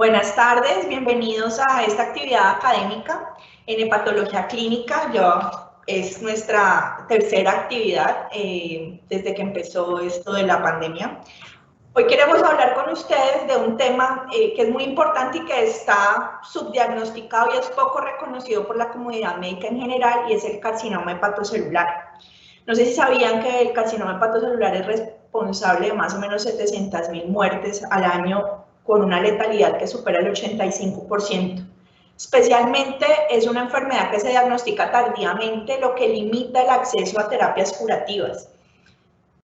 Buenas tardes, bienvenidos a esta actividad académica en hepatología clínica. Es nuestra tercera actividad desde que empezó esto de la pandemia. Hoy queremos hablar con ustedes de un tema que es muy importante y que está subdiagnosticado y es poco reconocido por la comunidad médica en general, y es el carcinoma hepatocelular. No sé si sabían que el carcinoma hepatocelular es responsable de más o menos 700.000 muertes al año, con una letalidad que supera el 85%. Especialmente es una enfermedad que se diagnostica tardíamente, lo que limita el acceso a terapias curativas.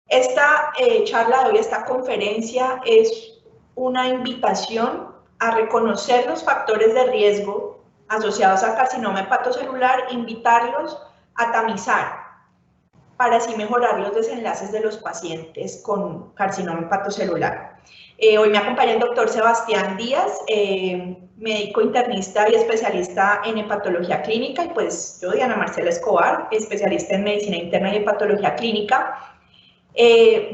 Esta charla de hoy, esta conferencia, es una invitación a reconocer los factores de riesgo asociados al carcinoma hepatocelular, invitarlos a tamizar para así mejorar los desenlaces de los pacientes con carcinoma hepatocelular. Hoy me acompaña el doctor Sebastián Díaz, médico internista y especialista en hepatología clínica, y pues yo, Diana Marcela Escobar, especialista en medicina interna y hepatología clínica.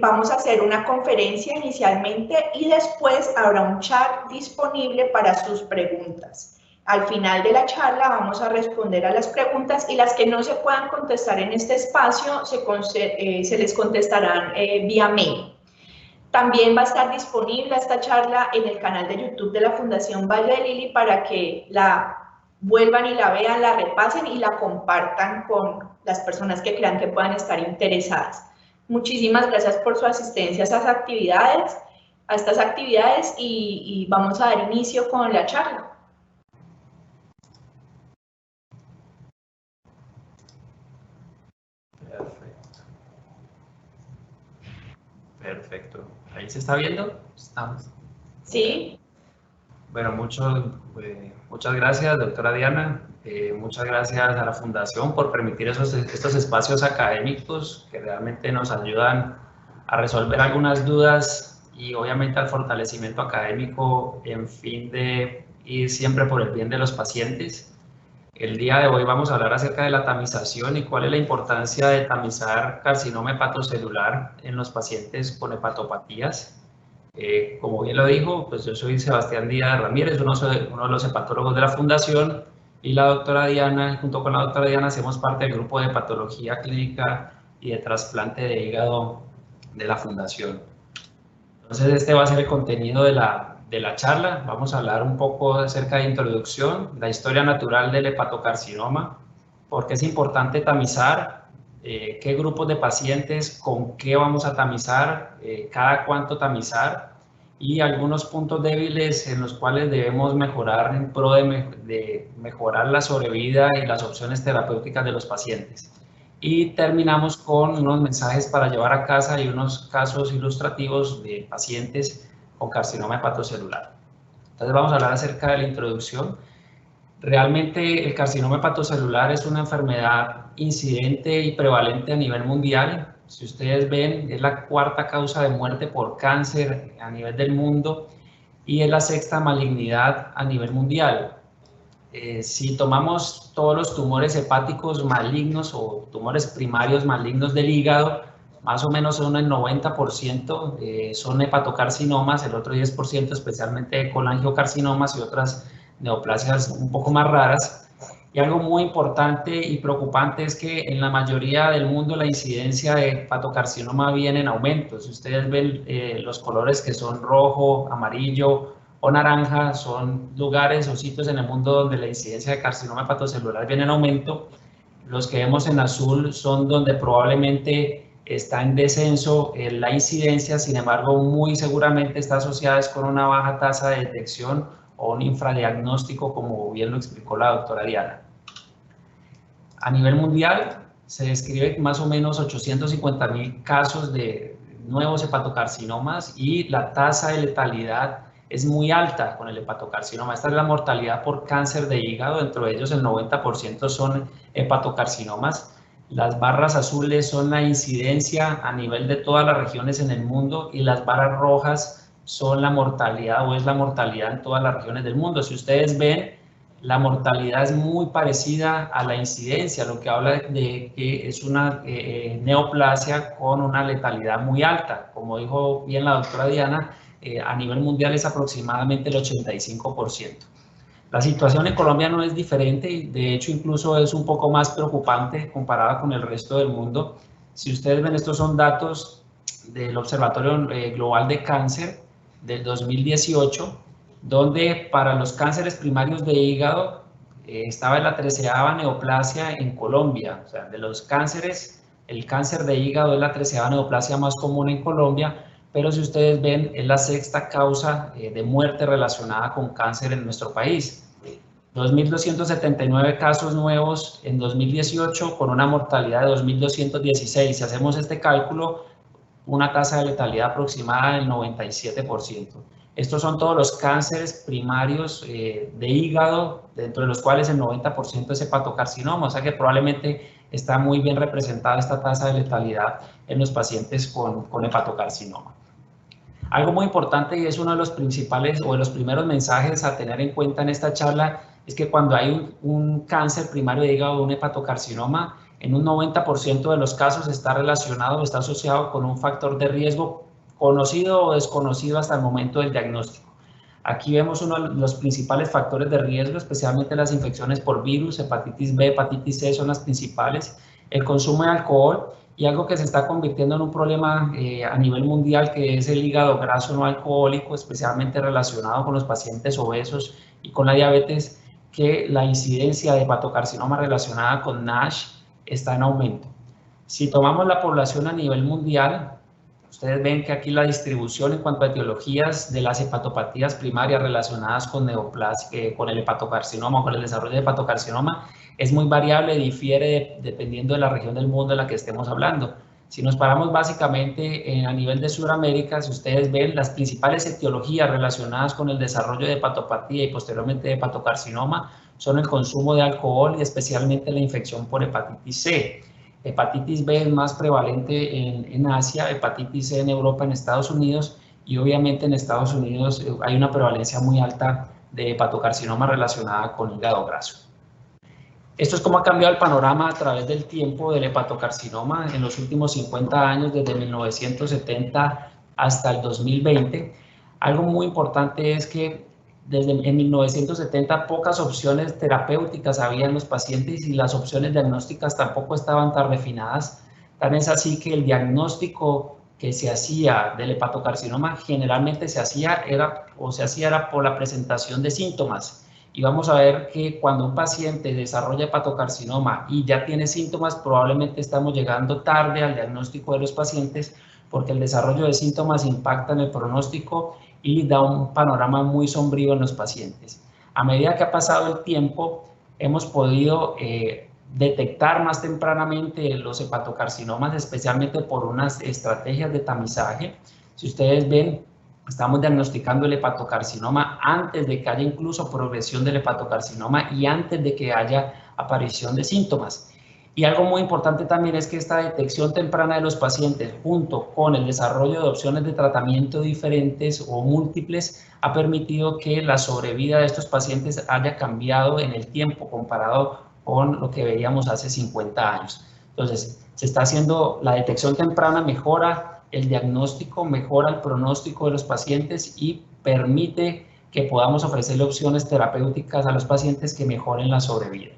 Vamos a hacer una conferencia inicialmente y después habrá un chat disponible para sus preguntas. Al final de la charla vamos a responder a las preguntas, y las que no se puedan contestar en este espacio se les contestarán vía mail. También va a estar disponible esta charla en el canal de YouTube de la Fundación Valle de Lili para que la vuelvan y la vean, la repasen y la compartan con las personas que crean que puedan estar interesadas. Muchísimas gracias por su asistencia a estas actividades, y vamos a dar inicio con la charla. Perfecto. ¿Ahí se está viendo? ¿Estamos? Sí. Bueno, muchas gracias, doctora Diana. Muchas gracias a la Fundación por permitir estos espacios académicos que realmente nos ayudan a resolver algunas dudas y obviamente al fortalecimiento académico en fin de ir siempre por el bien de los pacientes. El día de hoy vamos a hablar acerca de la tamización y cuál es la importancia de tamizar carcinoma hepatocelular en los pacientes con hepatopatías. Como bien lo dijo, pues yo soy Sebastián Díaz Ramírez, uno de los hepatólogos de la Fundación, y la doctora Diana, junto con la doctora Diana, hacemos parte del grupo de hepatología clínica y de trasplante de hígado de la Fundación. Entonces, este va a ser el contenido de la charla. Vamos a hablar un poco acerca de introducción, la historia natural del hepatocarcinoma, por qué es importante tamizar, qué grupos de pacientes, con qué vamos a tamizar, cada cuánto tamizar, y algunos puntos débiles en los cuales debemos mejorar en pro de mejorar la sobrevida y las opciones terapéuticas de los pacientes. Y terminamos con unos mensajes para llevar a casa y unos casos ilustrativos de pacientes con carcinoma hepatocelular. Entonces vamos a hablar acerca de la introducción. Realmente el carcinoma hepatocelular es una enfermedad incidente y prevalente a nivel mundial. Si ustedes ven, es la cuarta causa de muerte por cáncer a nivel del mundo y es la sexta malignidad a nivel mundial. Si tomamos todos los tumores hepáticos malignos o tumores primarios malignos del hígado, más o menos son el 90% son hepatocarcinomas, el otro 10% especialmente colangiocarcinomas y otras neoplasias un poco más raras. Y algo muy importante y preocupante es que en la mayoría del mundo la incidencia de hepatocarcinoma viene en aumento. Si ustedes ven los colores que son rojo, amarillo o naranja, son lugares o sitios en el mundo donde la incidencia de carcinoma hepatocelular viene en aumento. Los que vemos en azul son donde probablemente está en descenso la incidencia, sin embargo, muy seguramente está asociada con una baja tasa de detección o un infradiagnóstico, como bien lo explicó la doctora Diana. A nivel mundial, se describe más o menos 850.000 casos de nuevos hepatocarcinomas y la tasa de letalidad es muy alta con el hepatocarcinoma. Esta es la mortalidad por cáncer de hígado, dentro de ellos el 90% son hepatocarcinomas. Las barras azules son la incidencia a nivel de todas las regiones en el mundo y las barras rojas son la mortalidad o es la mortalidad en todas las regiones del mundo. Si ustedes ven, la mortalidad es muy parecida a la incidencia, lo que habla de que es una neoplasia con una letalidad muy alta. Como dijo bien la doctora Diana, a nivel mundial es aproximadamente el 85%. La situación en Colombia no es diferente y de hecho incluso es un poco más preocupante comparada con el resto del mundo. Si ustedes ven, estos son datos del Observatorio Global de Cáncer del 2018, donde para los cánceres primarios de hígado estaba en la 13ª neoplasia en Colombia. O sea, de los cánceres, el cáncer de hígado es la 13ª neoplasia más común en Colombia, pero si ustedes ven, es la 6ª causa de muerte relacionada con cáncer en nuestro país. 2.279 casos nuevos en 2018 con una mortalidad de 2.216. Si hacemos este cálculo, una tasa de letalidad aproximada del 97%. Estos son todos los cánceres primarios de hígado, dentro de los cuales el 90% es hepatocarcinoma, o sea que probablemente está muy bien representada esta tasa de letalidad en los pacientes con hepatocarcinoma. Algo muy importante, y es uno de los principales o de los primeros mensajes a tener en cuenta en esta charla, es que cuando hay un cáncer primario de hígado, un hepatocarcinoma, en un 90% de los casos está relacionado, está asociado con un factor de riesgo conocido o desconocido hasta el momento del diagnóstico. Aquí vemos uno de los principales factores de riesgo, especialmente las infecciones por virus, hepatitis B, hepatitis C son las principales, el consumo de alcohol y algo que se está convirtiendo en un problema a nivel mundial, que es el hígado graso no alcohólico, especialmente relacionado con los pacientes obesos y con la diabetes, que la incidencia de hepatocarcinoma relacionada con NASH está en aumento. Si tomamos la población a nivel mundial, ustedes ven que aquí la distribución en cuanto a etiologías de las hepatopatías primarias relacionadas con el hepatocarcinoma o con el desarrollo de hepatocarcinoma es muy variable, difiere dependiendo de la región del mundo en la que estemos hablando. Si nos paramos básicamente a nivel de Sudamérica, si ustedes ven, las principales etiologías relacionadas con el desarrollo de hepatopatía y posteriormente de hepatocarcinoma son el consumo de alcohol y especialmente la infección por hepatitis C. Hepatitis B es más prevalente en Asia, hepatitis C en Europa, en Estados Unidos, y obviamente en Estados Unidos hay una prevalencia muy alta de hepatocarcinoma relacionada con hígado graso. Esto es cómo ha cambiado el panorama a través del tiempo del hepatocarcinoma en los últimos 50 años, desde 1970 hasta el 2020. Algo muy importante es que en 1970 pocas opciones terapéuticas había en los pacientes y las opciones diagnósticas tampoco estaban tan refinadas. Tan es así que el diagnóstico que se hacía del hepatocarcinoma generalmente se hacía por la presentación de síntomas. Y vamos a ver que cuando un paciente desarrolla hepatocarcinoma y ya tiene síntomas, probablemente estamos llegando tarde al diagnóstico de los pacientes, porque el desarrollo de síntomas impacta en el pronóstico y da un panorama muy sombrío en los pacientes. A medida que ha pasado el tiempo, hemos podido detectar más tempranamente los hepatocarcinomas, especialmente por unas estrategias de tamizaje. Si ustedes ven, estamos diagnosticando el hepatocarcinoma antes de que haya incluso progresión del hepatocarcinoma y antes de que haya aparición de síntomas. Y algo muy importante también es que esta detección temprana de los pacientes, junto con el desarrollo de opciones de tratamiento diferentes o múltiples, ha permitido que la sobrevida de estos pacientes haya cambiado en el tiempo comparado con lo que veíamos hace 50 años. Entonces, se está haciendo la detección temprana, mejora el diagnóstico, mejora el pronóstico de los pacientes y permite que podamos ofrecerle opciones terapéuticas a los pacientes que mejoren la sobrevida.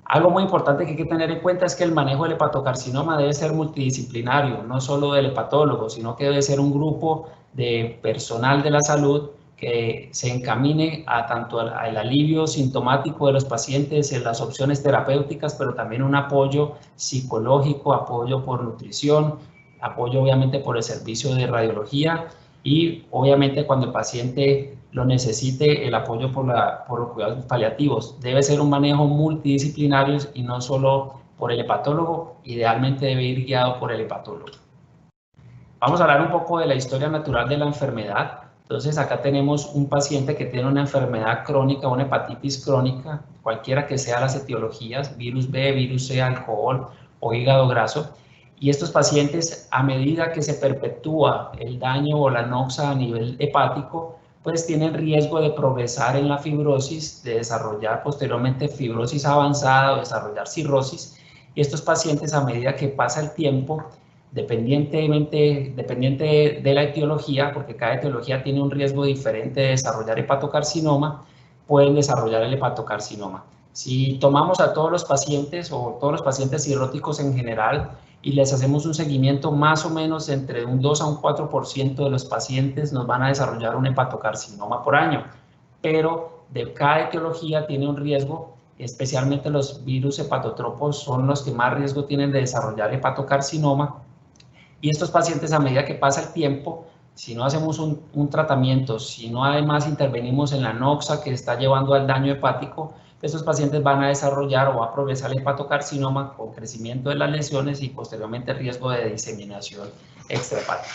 Algo muy importante que hay que tener en cuenta es que el manejo del hepatocarcinoma debe ser multidisciplinario, no solo del hepatólogo, sino que debe ser un grupo de personal de la salud que se encamine a tanto al alivio sintomático de los pacientes, en las opciones terapéuticas, pero también un apoyo psicológico, apoyo por nutrición, apoyo obviamente por el servicio de radiología y obviamente cuando el paciente lo necesite, el apoyo por los cuidados paliativos. Debe ser un manejo multidisciplinario y no solo por el hepatólogo, idealmente debe ir guiado por el hepatólogo. Vamos a hablar un poco de la historia natural de la enfermedad. Entonces acá tenemos un paciente que tiene una enfermedad crónica, una hepatitis crónica, cualquiera que sea las etiologías, virus B, virus C, alcohol o hígado graso. Y estos pacientes, a medida que se perpetúa el daño o la noxa a nivel hepático, pues tienen riesgo de progresar en la fibrosis, de desarrollar posteriormente fibrosis avanzada o desarrollar cirrosis. Y estos pacientes, a medida que pasa el tiempo, dependiente de la etiología, porque cada etiología tiene un riesgo diferente de desarrollar hepatocarcinoma, pueden desarrollar el hepatocarcinoma. Si tomamos a todos los pacientes o todos los pacientes cirróticos en general y les hacemos un seguimiento, más o menos entre un 2 a un 4% de los pacientes nos van a desarrollar un hepatocarcinoma por año, pero de cada etiología tiene un riesgo, especialmente los virus hepatotropos son los que más riesgo tienen de desarrollar hepatocarcinoma. Y estos pacientes, a medida que pasa el tiempo, si no hacemos un tratamiento, si no además intervenimos en la noxa que está llevando al daño hepático, estos pacientes van a desarrollar o va a progresar el hepatocarcinoma con crecimiento de las lesiones y posteriormente riesgo de diseminación extrahepática.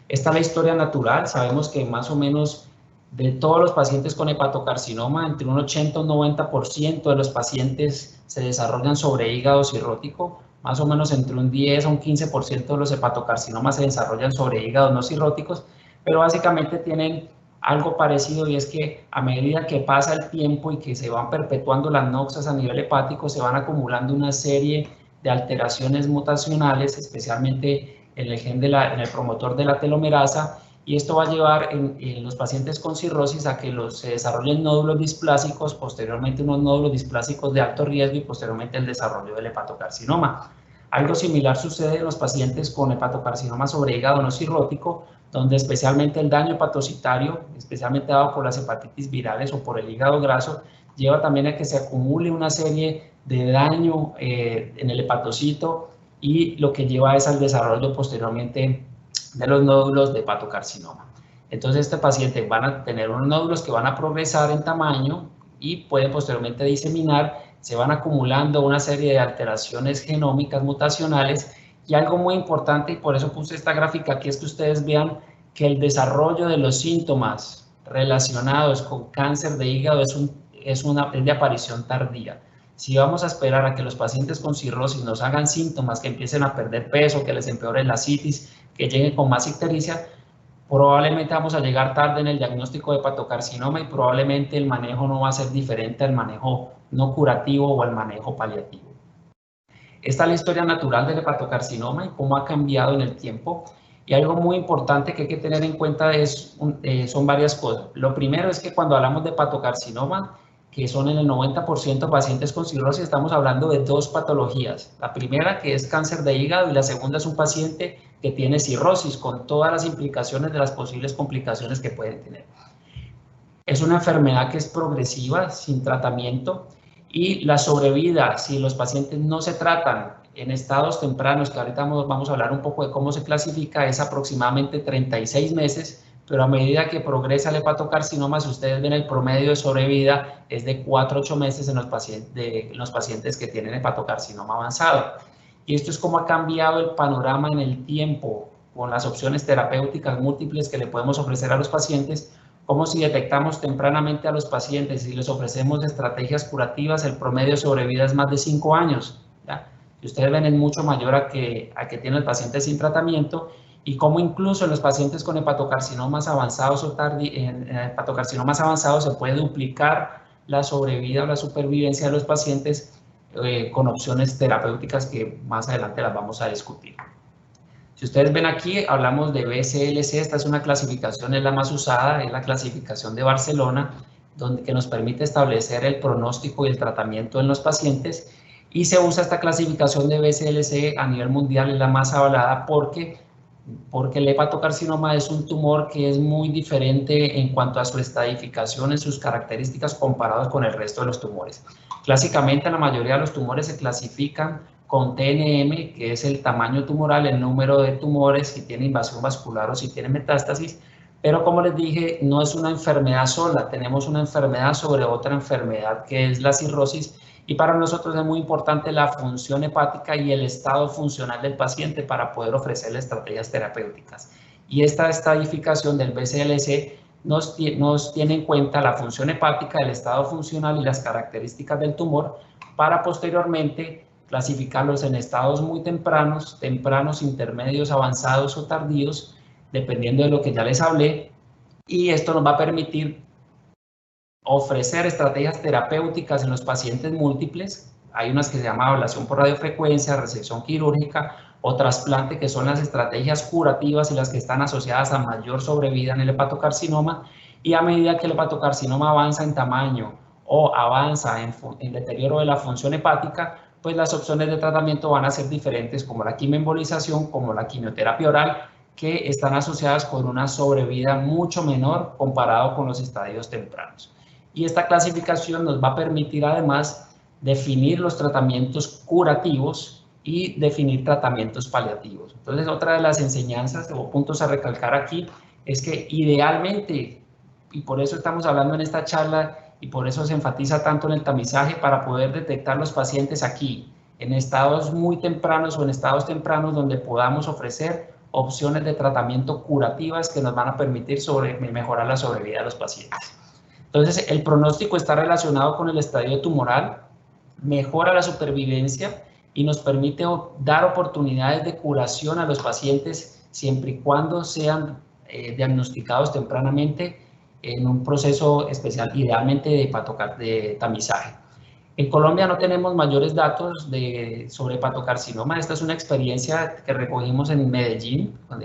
Esta es la historia natural. Sabemos que más o menos de todos los pacientes con hepatocarcinoma, entre un 80 y un 90% de los pacientes se desarrollan sobre hígado cirrótico. Más o menos entre un 10 a un 15% de los hepatocarcinomas se desarrollan sobre hígados no cirróticos, pero básicamente tienen algo parecido, y es que a medida que pasa el tiempo y que se van perpetuando las noxas a nivel hepático, se van acumulando una serie de alteraciones mutacionales, especialmente en el gen en el promotor de la telomerasa, y esto va a llevar en los pacientes con cirrosis a que se desarrollen nódulos displásicos, posteriormente unos nódulos displásicos de alto riesgo y posteriormente el desarrollo del hepatocarcinoma. Algo similar sucede en los pacientes con hepatocarcinoma sobre hígado no cirrótico, donde especialmente el daño hepatocitario, especialmente dado por las hepatitis virales o por el hígado graso, lleva también a que se acumule una serie de daño en el hepatocito, y lo que lleva es al desarrollo posteriormente de los nódulos de hepatocarcinoma. Entonces, este paciente van a tener unos nódulos que van a progresar en tamaño y pueden posteriormente diseminar, se van acumulando una serie de alteraciones genómicas mutacionales, y algo muy importante, y por eso puse esta gráfica aquí, es que ustedes vean que el desarrollo de los síntomas relacionados con cáncer de hígado es de aparición tardía. Si vamos a esperar a que los pacientes con cirrosis nos hagan síntomas, que empiecen a perder peso, que les empeore la citis, que lleguen con más ictericia, probablemente vamos a llegar tarde en el diagnóstico de hepatocarcinoma y probablemente el manejo no va a ser diferente al manejo no curativo o al manejo paliativo. Esta es la historia natural del hepatocarcinoma y cómo ha cambiado en el tiempo. Y algo muy importante que hay que tener en cuenta son varias cosas. Lo primero es que cuando hablamos de hepatocarcinoma, que son en el 90% pacientes con cirrosis, estamos hablando de dos patologías. La primera, que es cáncer de hígado, y la segunda es un paciente que tiene cirrosis, con todas las implicaciones de las posibles complicaciones que pueden tener. Es una enfermedad que es progresiva, sin tratamiento, y la sobrevida, si los pacientes no se tratan en estados tempranos, que ahorita vamos a hablar un poco de cómo se clasifica, es aproximadamente 36 meses, pero a medida que progresa el hepatocarcinoma, si ustedes ven el promedio de sobrevida, es de 4 a 8 meses en los pacientes que tienen hepatocarcinoma avanzado. Y esto es cómo ha cambiado el panorama en el tiempo, con las opciones terapéuticas múltiples que le podemos ofrecer a los pacientes, como si detectamos tempranamente a los pacientes y les ofrecemos estrategias curativas, el promedio de sobrevida es más de 5 años. ¿Ya? Y ustedes ven, es mucho mayor a que tiene el paciente sin tratamiento, y cómo incluso en los pacientes con hepatocarcinomas avanzados hepatocarcinomas avanzados se puede duplicar la sobrevida o la supervivencia de los pacientes con opciones terapéuticas que más adelante las vamos a discutir. Si ustedes ven aquí, hablamos de BCLC, esta es una clasificación, es la más usada, es la clasificación de Barcelona, que nos permite establecer el pronóstico y el tratamiento en los pacientes, y se usa esta clasificación de BCLC a nivel mundial, es la más avalada porque el hepatocarcinoma es un tumor que es muy diferente en cuanto a su estadificación, en sus características comparados con el resto de los tumores. Clásicamente, la mayoría de los tumores se clasifican con TNM, que es el tamaño tumoral, el número de tumores, si tiene invasión vascular o si tiene metástasis, pero como les dije, no es una enfermedad sola, tenemos una enfermedad sobre otra enfermedad que es la cirrosis, y para nosotros es muy importante la función hepática y el estado funcional del paciente para poder ofrecerle estrategias terapéuticas. Y esta estadificación del BCLC nos tiene en cuenta la función hepática, el estado funcional y las características del tumor para posteriormente clasificarlos en estados muy tempranos, intermedios, avanzados o tardíos, dependiendo de lo que ya les hablé, y esto nos va a permitir ofrecer estrategias terapéuticas en los pacientes múltiples. Hay unas que se llaman ablación por radiofrecuencia, resección quirúrgica o trasplante, que son las estrategias curativas y las que están asociadas a mayor sobrevida en el hepatocarcinoma. Y a medida que el hepatocarcinoma avanza en tamaño o avanza en deterioro de la función hepática, pues las opciones de tratamiento van a ser diferentes, como la quimioembolización, como la quimioterapia oral, que están asociadas con una sobrevida mucho menor comparado con los estadios tempranos. Y esta clasificación nos va a permitir además definir los tratamientos curativos y definir tratamientos paliativos. Entonces, otra de las enseñanzas o puntos a recalcar aquí es que idealmente, y por eso estamos hablando en esta charla y por eso se enfatiza tanto en el tamizaje, para poder detectar los pacientes aquí, en estados muy tempranos o en estados tempranos donde podamos ofrecer opciones de tratamiento curativas que nos van a permitir mejorar la sobrevida de los pacientes. Entonces, el pronóstico está relacionado con el estadio tumoral, mejora la supervivencia y nos permite dar oportunidades de curación a los pacientes siempre y cuando sean diagnosticados tempranamente en un proceso especial, idealmente de tamizaje. En Colombia no tenemos mayores datos sobre hepatocarcinoma. Esta es una experiencia que recogimos en Medellín, con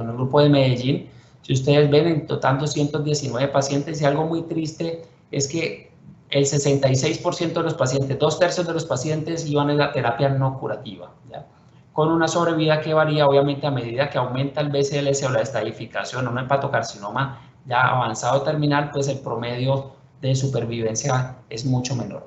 un grupo de Medellín. Si ustedes ven, en total 219 pacientes, y algo muy triste es que el 66% de los pacientes, 2/3 de los pacientes, iban a la terapia no curativa, ¿ya? Con una sobrevida que varía obviamente a medida que aumenta el BCLS o la estadificación a un hepatocarcinoma ya avanzado terminal, pues el promedio de supervivencia es mucho menor.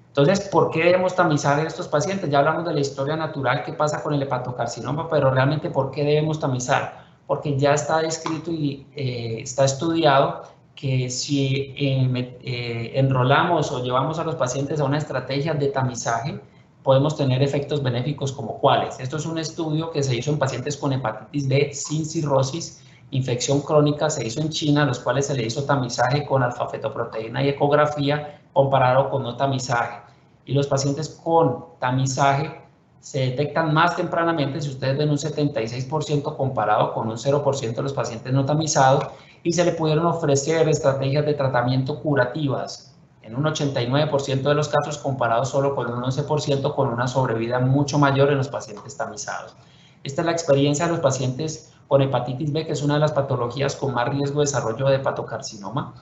Entonces, ¿por qué debemos tamizar a estos pacientes? Ya hablamos de la historia natural que pasa con el hepatocarcinoma, pero realmente, ¿por qué debemos tamizar? Porque ya está descrito y está estudiado que si enrolamos o llevamos a los pacientes a una estrategia de tamizaje, podemos tener efectos benéficos como cuáles. Esto es un estudio que se hizo en pacientes con hepatitis B sin cirrosis, infección crónica, se hizo en China, a los cuales se le hizo tamizaje con alfa-fetoproteína y ecografía comparado con no tamizaje. Y los pacientes con tamizaje se detectan más tempranamente, si ustedes ven un 76% comparado con un 0% de los pacientes no tamizados, y se le pudieron ofrecer estrategias de tratamiento curativas en un 89% de los casos, comparado solo con un 11%, con una sobrevida mucho mayor en los pacientes tamizados. Esta es la experiencia de los pacientes con hepatitis B, que es una de las patologías con más riesgo de desarrollo de hepatocarcinoma.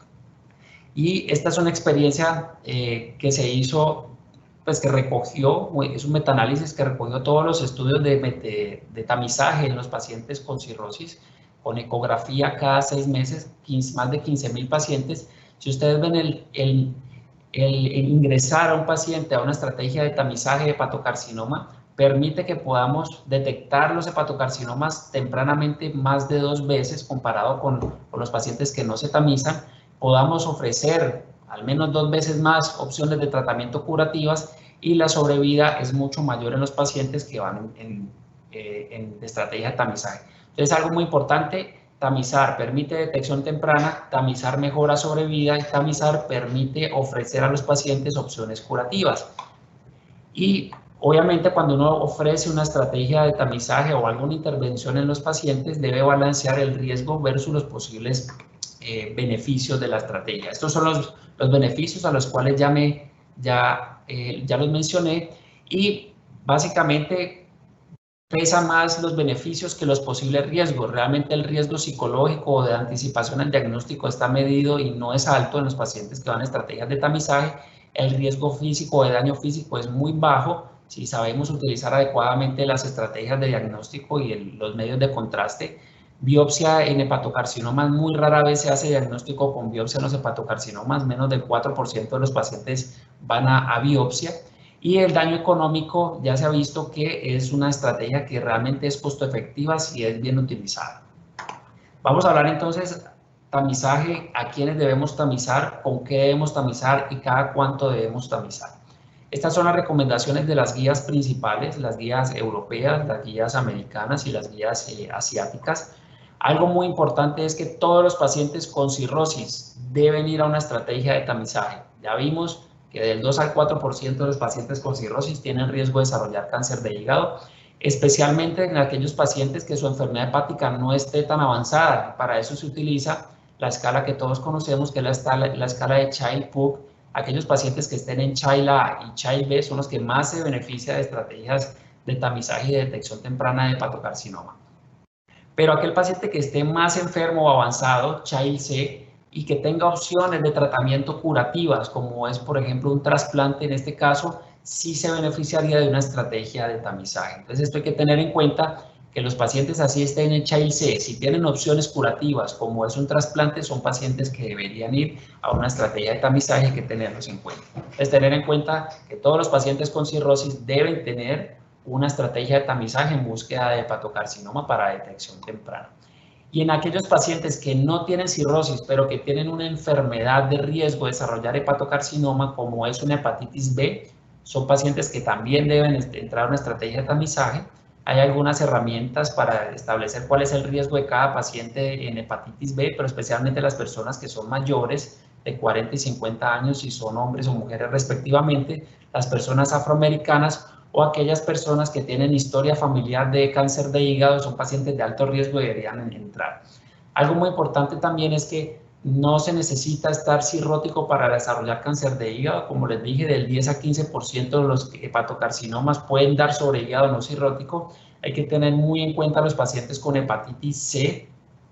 Y esta es una experiencia que se hizo, pues que recogió, es un metaanálisis que recogió todos los estudios de tamizaje en los pacientes con cirrosis, con ecografía cada 6 meses, más de 15.000 pacientes. Si ustedes ven el ingresar a un paciente a una estrategia de tamizaje de hepatocarcinoma, permite que podamos detectar los hepatocarcinomas tempranamente más de 2 veces comparado con los pacientes que no se tamizan, podamos ofrecer al menos 2 veces más opciones de tratamiento curativas, y la sobrevida es mucho mayor en los pacientes que van en estrategia de tamizaje. Entonces, algo muy importante: tamizar permite detección temprana, tamizar mejora sobrevida y tamizar permite ofrecer a los pacientes opciones curativas. Y obviamente, cuando uno ofrece una estrategia de tamizaje o alguna intervención en los pacientes, debe balancear el riesgo versus los posibles beneficios de la estrategia. Estos son los beneficios a los cuales ya los mencioné, y básicamente pesa más los beneficios que los posibles riesgos. Realmente el riesgo psicológico o de anticipación al diagnóstico está medido y no es alto en los pacientes que van a estrategias de tamizaje. El riesgo físico de daño físico es muy bajo si sabemos utilizar adecuadamente las estrategias de diagnóstico y los medios de contraste. Biopsia en hepatocarcinomas, muy rara vez se hace diagnóstico con biopsia en los hepatocarcinomas, menos del 4% de los pacientes van a biopsia. Y el daño económico ya se ha visto que es una estrategia que realmente es costo efectiva si es bien utilizada. Vamos a hablar entonces tamizaje, a quiénes debemos tamizar, con qué debemos tamizar y cada cuánto debemos tamizar. Estas son las recomendaciones de las guías principales, las guías europeas, las guías americanas y las guías asiáticas. Algo muy importante es que todos los pacientes con cirrosis deben ir a una estrategia de tamizaje. Ya vimos que del 2 al 4% de los pacientes con cirrosis tienen riesgo de desarrollar cáncer de hígado, especialmente en aquellos pacientes que su enfermedad hepática no esté tan avanzada. Para eso se utiliza la escala que todos conocemos, que es la escala de Child-Pugh. Aquellos pacientes que estén en Child A y Child B son los que más se benefician de estrategias de tamizaje y de detección temprana de hepatocarcinoma. Pero aquel paciente que esté más enfermo o avanzado, Child C, y que tenga opciones de tratamiento curativas, como es, por ejemplo, un trasplante en este caso, sí se beneficiaría de una estrategia de tamizaje. Entonces, esto hay que tener en cuenta que los pacientes así estén en Child C, si tienen opciones curativas, como es un trasplante, son pacientes que deberían ir a una estrategia de tamizaje, hay que tenerlos en cuenta. Es tener en cuenta que todos los pacientes con cirrosis deben tener una estrategia de tamizaje en búsqueda de hepatocarcinoma para detección temprana. Y en aquellos pacientes que no tienen cirrosis, pero que tienen una enfermedad de riesgo de desarrollar hepatocarcinoma, como es una hepatitis B, son pacientes que también deben entrar a una estrategia de tamizaje. Hay algunas herramientas para establecer cuál es el riesgo de cada paciente en hepatitis B, pero especialmente las personas que son mayores de 40 y 50 años, si son hombres o mujeres respectivamente, las personas afroamericanas o aquellas personas que tienen historia familiar de cáncer de hígado, son pacientes de alto riesgo y deberían entrar. Algo muy importante también es que no se necesita estar cirrótico para desarrollar cáncer de hígado. Como les dije, del 10 a 15% de los hepatocarcinomas pueden dar sobre hígado no cirrótico. Hay que tener muy en cuenta los pacientes con hepatitis C.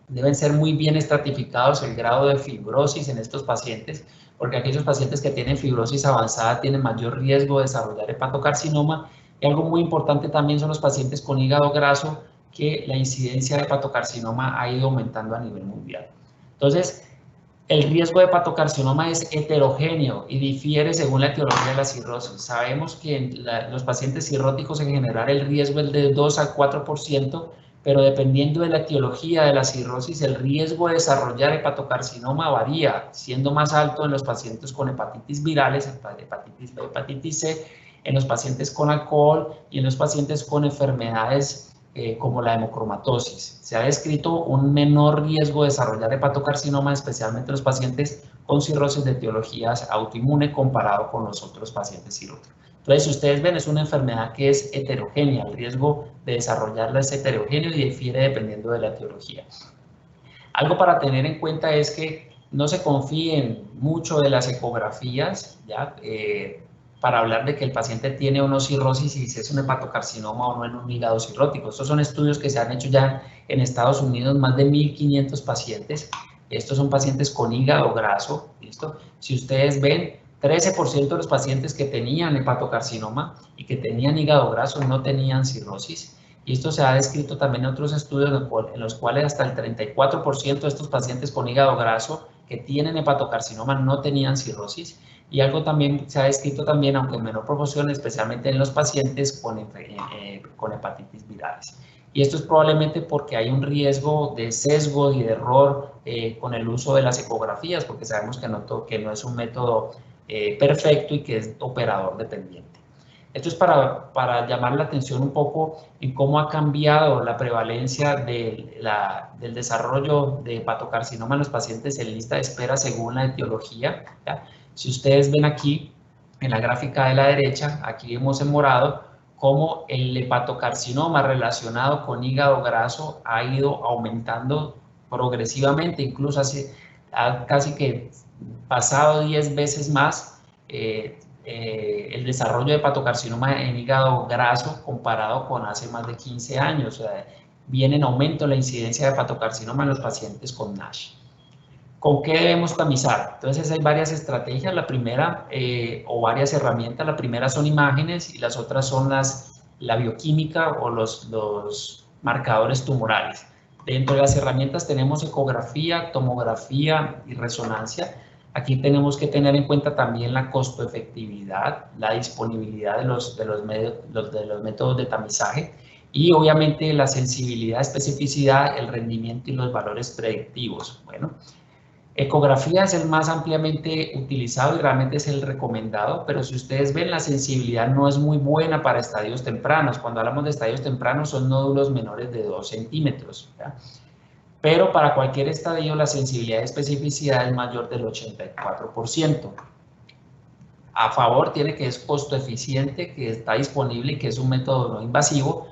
Deben ser muy bien estratificados el grado de fibrosis en estos pacientes, porque aquellos pacientes que tienen fibrosis avanzada tienen mayor riesgo de desarrollar hepatocarcinoma. Y algo muy importante también son los pacientes con hígado graso, que la incidencia de hepatocarcinoma ha ido aumentando a nivel mundial. Entonces, el riesgo de hepatocarcinoma es heterogéneo y difiere según la etiología de la cirrosis. Sabemos que en los pacientes cirróticos en general el riesgo es de 2 al 4%, pero dependiendo de la etiología de la cirrosis, el riesgo de desarrollar hepatocarcinoma varía, siendo más alto en los pacientes con hepatitis virales, hepatitis B, hepatitis C, en los pacientes con alcohol y en los pacientes con enfermedades como la hemocromatosis. Se ha descrito un menor riesgo de desarrollar hepatocarcinoma, especialmente en los pacientes con cirrosis de etiologías autoinmune comparado con los otros pacientes cirróticos. Entonces, si ustedes ven, es una enfermedad que es heterogénea, el riesgo de desarrollarla es heterogéneo y difiere dependiendo de la etiología. Algo para tener en cuenta es que no se confíen mucho de las ecografías, ¿ya? Para hablar de que el paciente tiene o no cirrosis y si es un hepatocarcinoma o no en un hígado cirrótico. Estos son estudios que se han hecho ya en Estados Unidos, más de 1.500 pacientes. Estos son pacientes con hígado graso, ¿listo? Si ustedes ven, 13% de los pacientes que tenían hepatocarcinoma y que tenían hígado graso no tenían cirrosis. Y esto se ha descrito también en otros estudios en los cuales hasta el 34% de estos pacientes con hígado graso que tienen hepatocarcinoma no tenían cirrosis. Y algo también se ha descrito también, aunque en menor proporción, especialmente en los pacientes con hepatitis virales. Y esto es probablemente porque hay un riesgo de sesgo y de error con el uso de las ecografías, porque sabemos que no es un método perfecto y que es operador dependiente. Esto es para llamar la atención un poco en cómo ha cambiado la prevalencia del desarrollo de hepatocarcinoma en los pacientes en lista de espera según la etiología, ¿ya? Si ustedes ven aquí, en la gráfica de la derecha, aquí vemos en morado cómo el hepatocarcinoma relacionado con hígado graso ha ido aumentando progresivamente, incluso ha casi que pasado 10 veces más el desarrollo de hepatocarcinoma en hígado graso comparado con hace más de 15 años. O sea, viene en aumento la incidencia de hepatocarcinoma en los pacientes con NASH. ¿Con qué debemos tamizar? Entonces hay varias estrategias, la primera, o varias herramientas. La primera son imágenes y las otras son la bioquímica o los marcadores tumorales. Dentro de las herramientas tenemos ecografía, tomografía y resonancia. Aquí tenemos que tener en cuenta también la costo-efectividad, la disponibilidad de los métodos de tamizaje y obviamente la sensibilidad, especificidad, el rendimiento y los valores predictivos. Bueno, ecografía es el más ampliamente utilizado y realmente es el recomendado, pero si ustedes ven, la sensibilidad no es muy buena para estadios tempranos. Cuando hablamos de estadios tempranos son nódulos menores de 2 centímetros, ¿ya? Pero para cualquier estadio la sensibilidad y especificidad es mayor del 84%. A favor tiene que es costo eficiente, que está disponible y que es un método no invasivo,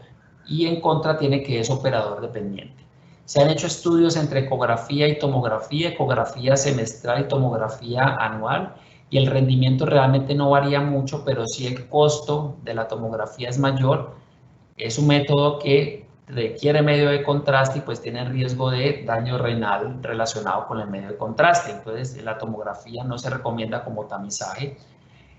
y en contra tiene que es operador dependiente. Se han hecho estudios entre ecografía y tomografía, ecografía semestral y tomografía anual, y el rendimiento realmente no varía mucho, pero sí el costo de la tomografía es mayor. Es un método que requiere medio de contraste y pues tiene riesgo de daño renal relacionado con el medio de contraste. Entonces la tomografía no se recomienda como tamizaje.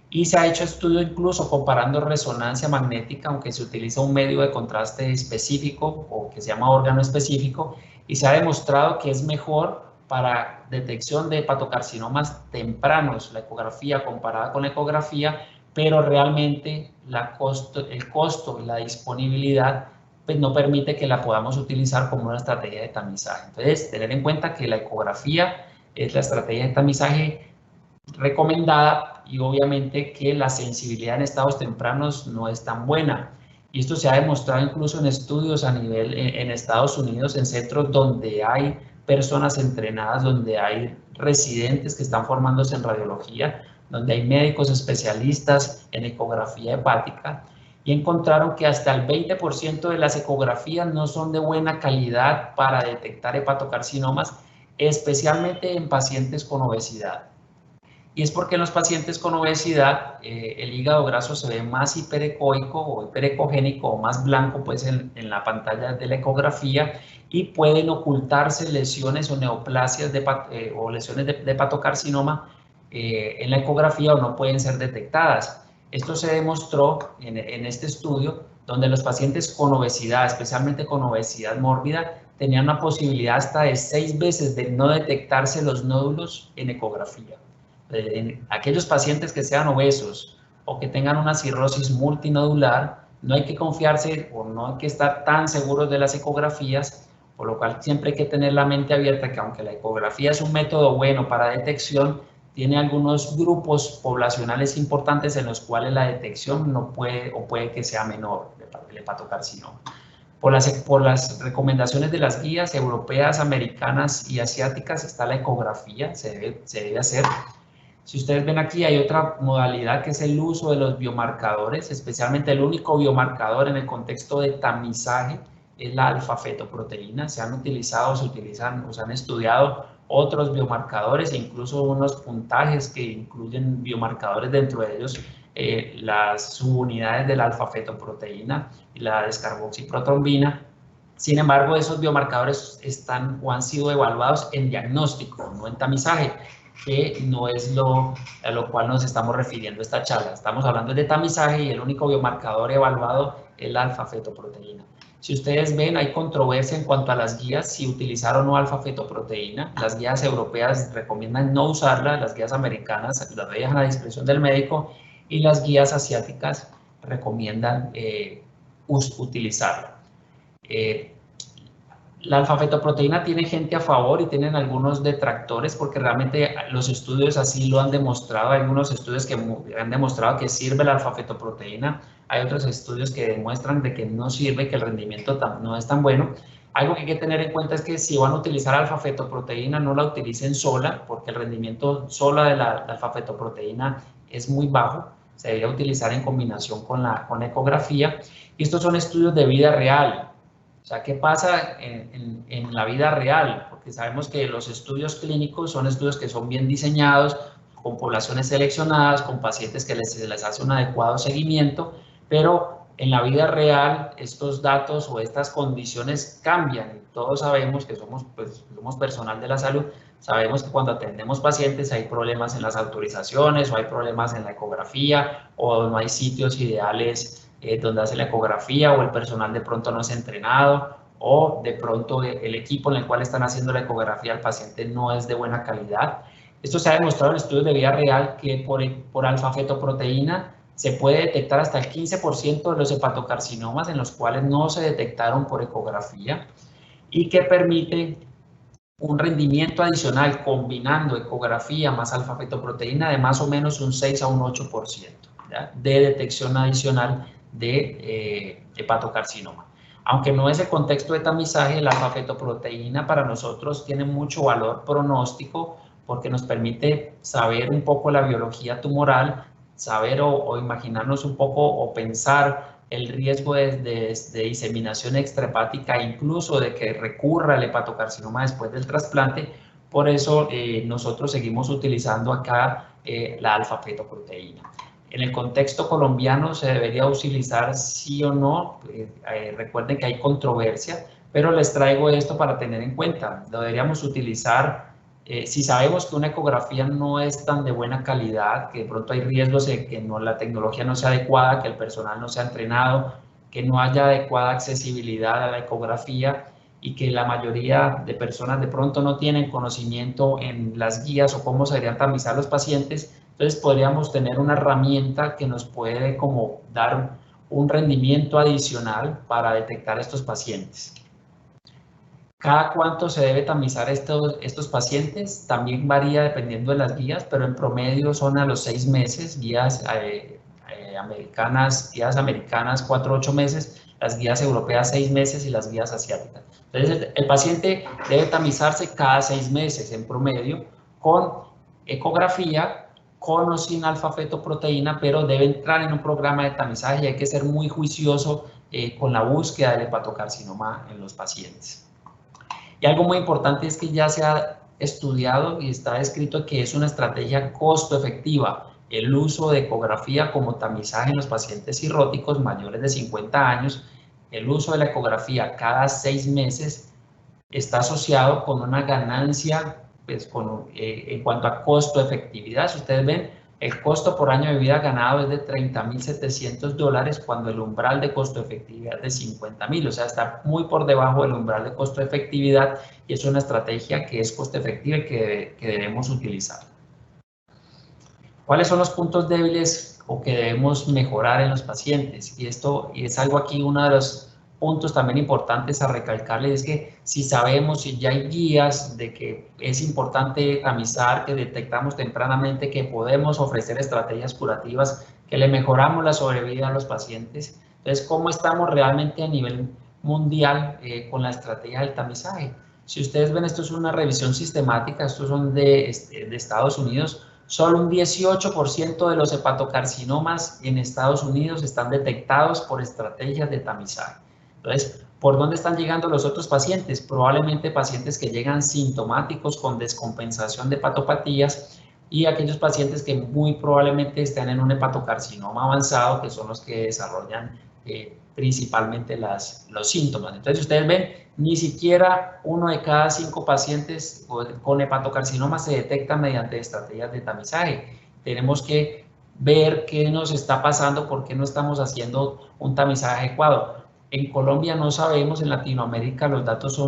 Y se ha hecho estudio incluso comparando resonancia magnética, aunque se utiliza un medio de contraste específico o que se llama órgano específico, y se ha demostrado que es mejor para detección de hepatocarcinomas tempranos, la ecografía comparada con la ecografía, pero realmente el costo y la disponibilidad pues no permite que la podamos utilizar como una estrategia de tamizaje. Entonces, tener en cuenta que la ecografía es la estrategia de tamizaje recomendada y obviamente que la sensibilidad en estados tempranos no es tan buena. Y esto se ha demostrado incluso en estudios a nivel en Estados Unidos, en centros donde hay personas entrenadas, donde hay residentes que están formándose en radiología, donde hay médicos especialistas en ecografía hepática, y encontraron que hasta el 20% de las ecografías no son de buena calidad para detectar hepatocarcinomas, especialmente en pacientes con obesidad. Y es porque en los pacientes con obesidad el hígado graso se ve más hiperecoico o hiperecogénico o más blanco pues en la pantalla de la ecografía, y pueden ocultarse lesiones o neoplasias o lesiones de hepatocarcinoma en la ecografía, o no pueden ser detectadas. Esto se demostró en este estudio, donde los pacientes con obesidad, especialmente con obesidad mórbida, tenían una posibilidad hasta de 6 veces de no detectarse los nódulos en ecografía. En aquellos pacientes que sean obesos o que tengan una cirrosis multinodular, no hay que confiarse o no hay que estar tan seguros de las ecografías, por lo cual siempre hay que tener la mente abierta que aunque la ecografía es un método bueno para detección, tiene algunos grupos poblacionales importantes en los cuales la detección no puede o puede que sea menor del hepatocarcinoma. Por las recomendaciones de las guías europeas, americanas y asiáticas está la ecografía, se debe hacer. Si ustedes ven aquí, hay otra modalidad que es el uso de los biomarcadores, especialmente el único biomarcador en el contexto de tamizaje es la alfa-fetoproteína. Se han utilizado, se han estudiado otros biomarcadores e incluso unos puntajes que incluyen biomarcadores, dentro de ellos las subunidades de la alfa-fetoproteína y la descarboxiprotrombina. Sin embargo, esos biomarcadores están o han sido evaluados en diagnóstico, no en tamizaje, que no es a lo cual nos estamos refiriendo esta charla. Estamos hablando de tamizaje y el único biomarcador evaluado es la alfa-fetoproteína. Si ustedes ven, hay controversia en cuanto a las guías, si utilizar o no alfa-fetoproteína. Las guías europeas recomiendan no usarla, las guías americanas las dejan a discreción del médico, y las guías asiáticas recomiendan utilizarla. La alfa-fetoproteína tiene gente a favor y tienen algunos detractores, porque realmente los estudios así lo han demostrado. Hay algunos estudios que han demostrado que sirve la alfa-fetoproteína, hay otros estudios que demuestran de que no sirve, que el rendimiento no es tan bueno. Algo que hay que tener en cuenta es que si van a utilizar alfa-fetoproteína, no la utilicen sola, porque el rendimiento sola de la alfa-fetoproteína es muy bajo. Se debería utilizar en combinación con la ecografía. Y estos son estudios de vida real. O sea, ¿qué pasa en la vida real? Porque sabemos que los estudios clínicos son estudios que son bien diseñados, con poblaciones seleccionadas, con pacientes que se les hace un adecuado seguimiento, pero en la vida real estos datos o estas condiciones cambian. Todos sabemos que somos personal de la salud, sabemos que cuando atendemos pacientes hay problemas en las autorizaciones, o hay problemas en la ecografía, o no hay sitios ideales donde hace la ecografía, o el personal de pronto no es entrenado, o de pronto el equipo en el cual están haciendo la ecografía al paciente no es de buena calidad. Esto se ha demostrado en estudios de vida real que por alfa-fetoproteína se puede detectar hasta el 15% de los hepatocarcinomas en los cuales no se detectaron por ecografía, y que permite un rendimiento adicional combinando ecografía más alfa-fetoproteína de más o menos un 6 a un 8%, ¿ya?, de detección adicional de hepatocarcinoma. Aunque no es el contexto de tamizaje, la alfa-fetoproteína para nosotros tiene mucho valor pronóstico, porque nos permite saber un poco la biología tumoral, saber o imaginarnos un poco o pensar el riesgo de diseminación extrahepática, incluso de que recurra al hepatocarcinoma después del trasplante. Por eso nosotros seguimos utilizando acá la alfa-fetoproteína. En el contexto colombiano se debería utilizar sí o no, recuerden que hay controversia, pero les traigo esto para tener en cuenta. Lo deberíamos utilizar si sabemos que una ecografía no es tan de buena calidad, que de pronto hay riesgos de que la tecnología no sea adecuada, que el personal no sea entrenado, que no haya adecuada accesibilidad a la ecografía y que la mayoría de personas de pronto no tienen conocimiento en las guías o cómo se deberían tamizar los pacientes, entonces podríamos tener una herramienta que nos puede como dar un rendimiento adicional para detectar estos pacientes. ¿Cada cuánto se debe tamizar estos pacientes? También varía dependiendo de las guías, pero en promedio son a los 6 meses, guías americanas 4 a 8 meses, las guías europeas 6 meses y las guías asiáticas. Entonces el paciente debe tamizarse cada 6 meses en promedio con ecografía, con o sin alfa-fetoproteína, pero debe entrar en un programa de tamizaje y hay que ser muy juicioso con la búsqueda del hepatocarcinoma en los pacientes. Y algo muy importante es que ya se ha estudiado y está escrito que es una estrategia costo efectiva el uso de ecografía como tamizaje en los pacientes cirróticos mayores de 50 años. El uso de la ecografía cada 6 meses está asociado con una ganancia pues, en cuanto a costo efectividad. Si ustedes ven, el costo por año de vida ganado es de $30.700 cuando el umbral de costo de efectividad es de $50.000, o sea, está muy por debajo del umbral de costo de efectividad y es una estrategia que es costo efectiva y que debemos utilizar. ¿Cuáles son los puntos débiles o que debemos mejorar en los pacientes? Y esto es algo aquí, uno de los puntos también importantes a recalcarles es que si sabemos, si ya hay guías de que es importante tamizar, que detectamos tempranamente, que podemos ofrecer estrategias curativas, que le mejoramos la sobrevida a los pacientes. Entonces, ¿cómo estamos realmente a nivel mundial con la estrategia del tamizaje? Si ustedes ven, esto es una revisión sistemática, estos son de Estados Unidos. Solo un 18% de los hepatocarcinomas en Estados Unidos están detectados por estrategias de tamizaje. Entonces, ¿por dónde están llegando los otros pacientes? Probablemente pacientes que llegan sintomáticos con descompensación de hepatopatías y aquellos pacientes que muy probablemente están en un hepatocarcinoma avanzado, que son los que desarrollan principalmente los síntomas. Entonces, ustedes ven, ni siquiera 1 de cada 5 pacientes con hepatocarcinoma se detecta mediante estrategias de tamizaje. Tenemos que ver qué nos está pasando, por qué no estamos haciendo un tamizaje adecuado. En Colombia no sabemos, en Latinoamérica los datos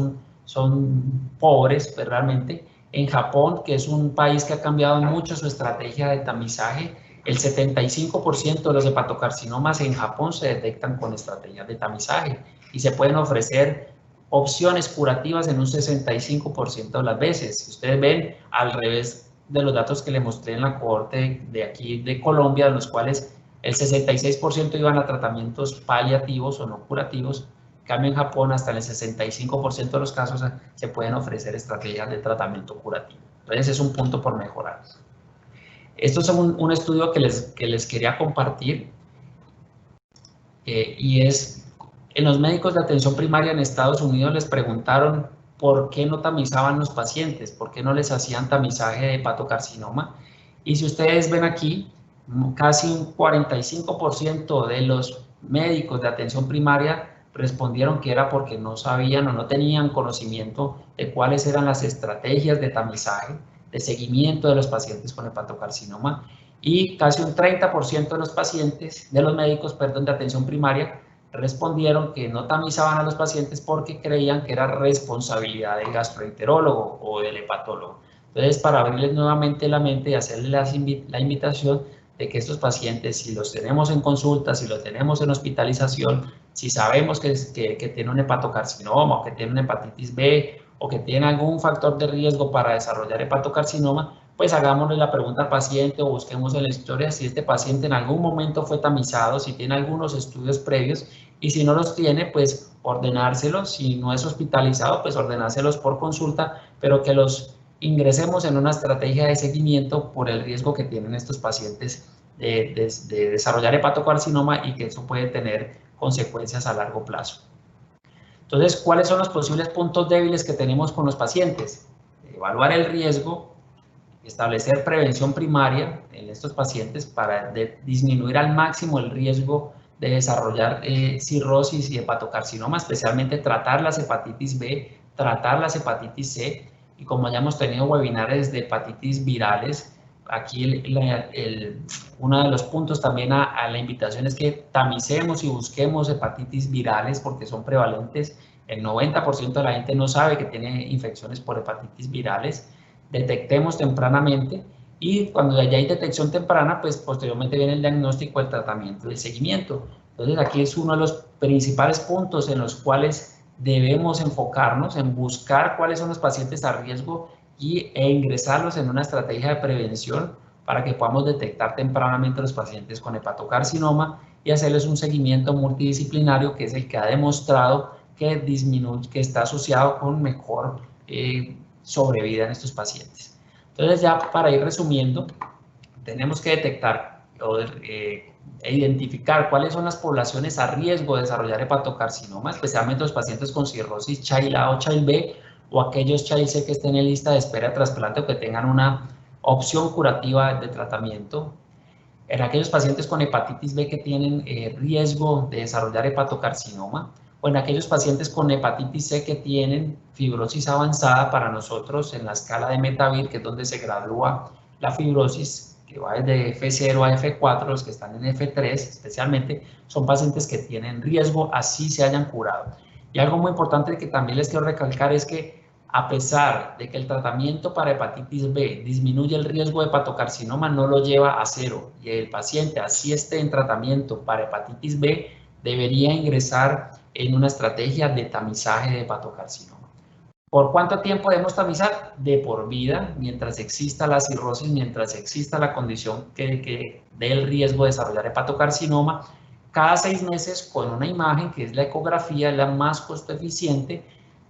son pobres, pues, realmente. En Japón, que es un país que ha cambiado mucho su estrategia de tamizaje, el 75% de los hepatocarcinomas en Japón se detectan con estrategias de tamizaje y se pueden ofrecer opciones curativas en un 65% de las veces. Si ustedes ven, al revés de los datos que le mostré en la cohorte de aquí de Colombia, en los cuales el 66% iban a tratamientos paliativos o no curativos, en cambio en Japón hasta en el 65% de los casos se pueden ofrecer estrategias de tratamiento curativo. Entonces es un punto por mejorar. Esto es un estudio que les quería compartir y es, en los médicos de atención primaria en Estados Unidos les preguntaron por qué no tamizaban los pacientes, por qué no les hacían tamizaje de hepatocarcinoma. Y si ustedes ven aquí, casi un 45% de los médicos de atención primaria respondieron que era porque no sabían o no tenían conocimiento de cuáles eran las estrategias de tamizaje, de seguimiento de los pacientes con hepatocarcinoma, y casi un 30% de los pacientes, de los médicos, de atención primaria, respondieron que no tamizaban a los pacientes porque creían que era responsabilidad del gastroenterólogo o del hepatólogo. Entonces, para abrirles nuevamente la mente y hacerles la invitación de que estos pacientes, si los tenemos en consulta, si los tenemos en hospitalización, si sabemos que tiene un hepatocarcinoma o que tiene una hepatitis B o que tiene algún factor de riesgo para desarrollar hepatocarcinoma, pues hagámosle la pregunta al paciente o busquemos en la historia si este paciente en algún momento fue tamizado, si tiene algunos estudios previos, y si no los tiene, pues ordenárselos. Si no es hospitalizado, pues ordenárselos por consulta, pero que los ingresemos en una estrategia de seguimiento por el riesgo que tienen estos pacientes de desarrollar hepatocarcinoma y que eso puede tener consecuencias a largo plazo. Entonces, ¿cuáles son los posibles puntos débiles que tenemos con los pacientes? Evaluar el riesgo, establecer prevención primaria en estos pacientes para disminuir al máximo el riesgo de desarrollar cirrosis y hepatocarcinoma, especialmente tratar las hepatitis B, tratar las hepatitis C, y como ya hemos tenido webinares de hepatitis virales, aquí uno de los puntos también a la invitación es que tamicemos y busquemos hepatitis virales porque son prevalentes. El 90% de la gente no sabe que tiene infecciones por hepatitis virales. Detectemos tempranamente y cuando ya hay detección temprana, pues posteriormente viene el diagnóstico, el tratamiento y el seguimiento. Entonces aquí es uno de los principales puntos en los cuales debemos enfocarnos en buscar cuáles son los pacientes a riesgo e ingresarlos en una estrategia de prevención para que podamos detectar tempranamente a los pacientes con hepatocarcinoma y hacerles un seguimiento multidisciplinario que es el que ha demostrado que que está asociado con mejor sobrevida en estos pacientes. Entonces ya para ir resumiendo, tenemos que detectar e identificar cuáles son las poblaciones a riesgo de desarrollar hepatocarcinoma, especialmente los pacientes con cirrosis Child A o Child B o aquellos Child C que estén en lista de espera de trasplante o que tengan una opción curativa de tratamiento. En aquellos pacientes con hepatitis B que tienen riesgo de desarrollar hepatocarcinoma, o en aquellos pacientes con hepatitis C que tienen fibrosis avanzada, para nosotros en la escala de Metavir, que es donde se gradúa la fibrosis, que va desde F0 a F4, los que están en F3 especialmente, son pacientes que tienen riesgo, así se hayan curado. Y algo muy importante que también les quiero recalcar es que a pesar de que el tratamiento para hepatitis B disminuye el riesgo de hepatocarcinoma, no lo lleva a cero, y el paciente, así esté en tratamiento para hepatitis B, debería ingresar en una estrategia de tamizaje de hepatocarcinoma. ¿Por cuánto tiempo debemos tamizar? De por vida, mientras exista la cirrosis, mientras exista la condición que dé el riesgo de desarrollar hepatocarcinoma, cada 6 meses con una imagen que es la ecografía, la más costo eficiente.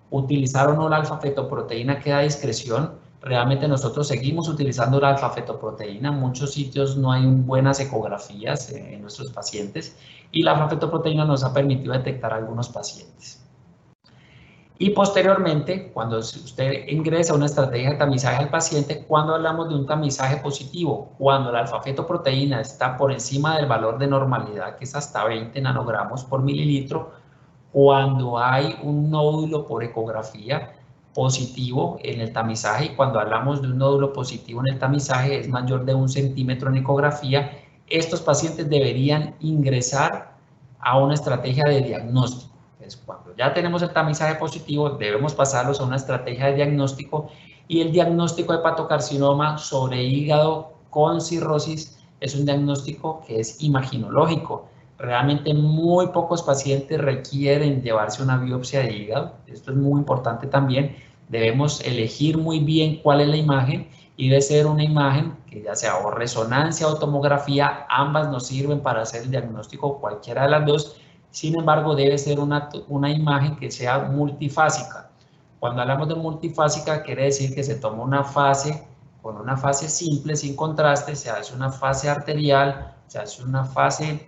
Utilizar o no la alfa-fetoproteína queda a discreción. Realmente nosotros seguimos utilizando la alfa-fetoproteína. En muchos sitios no hay buenas ecografías en nuestros pacientes y la alfa-fetoproteína nos ha permitido detectar a algunos pacientes. Y posteriormente, cuando usted ingresa a una estrategia de tamizaje al paciente, cuando hablamos de un tamizaje positivo, cuando la alfa-fetoproteína está por encima del valor de normalidad, que es hasta 20 nanogramos por mililitro, cuando hay un nódulo por ecografía positivo en el tamizaje, y cuando hablamos de un nódulo positivo en el tamizaje es mayor de 1 centímetro en ecografía, estos pacientes deberían ingresar a una estrategia de diagnóstico. Entonces, cuando ya tenemos el tamizaje positivo, debemos pasarlos a una estrategia de diagnóstico, y el diagnóstico de hepatocarcinoma sobre hígado con cirrosis es un diagnóstico que es imaginológico. Realmente muy pocos pacientes requieren llevarse una biopsia de hígado. Esto es muy importante también. Debemos elegir muy bien cuál es la imagen, y debe ser una imagen que ya sea o resonancia o tomografía, ambas nos sirven para hacer el diagnóstico, cualquiera de las dos. Sin embargo, debe ser una imagen que sea multifásica. Cuando hablamos de multifásica, quiere decir que se toma una fase con una fase simple, sin contraste, se hace una fase arterial, se hace una fase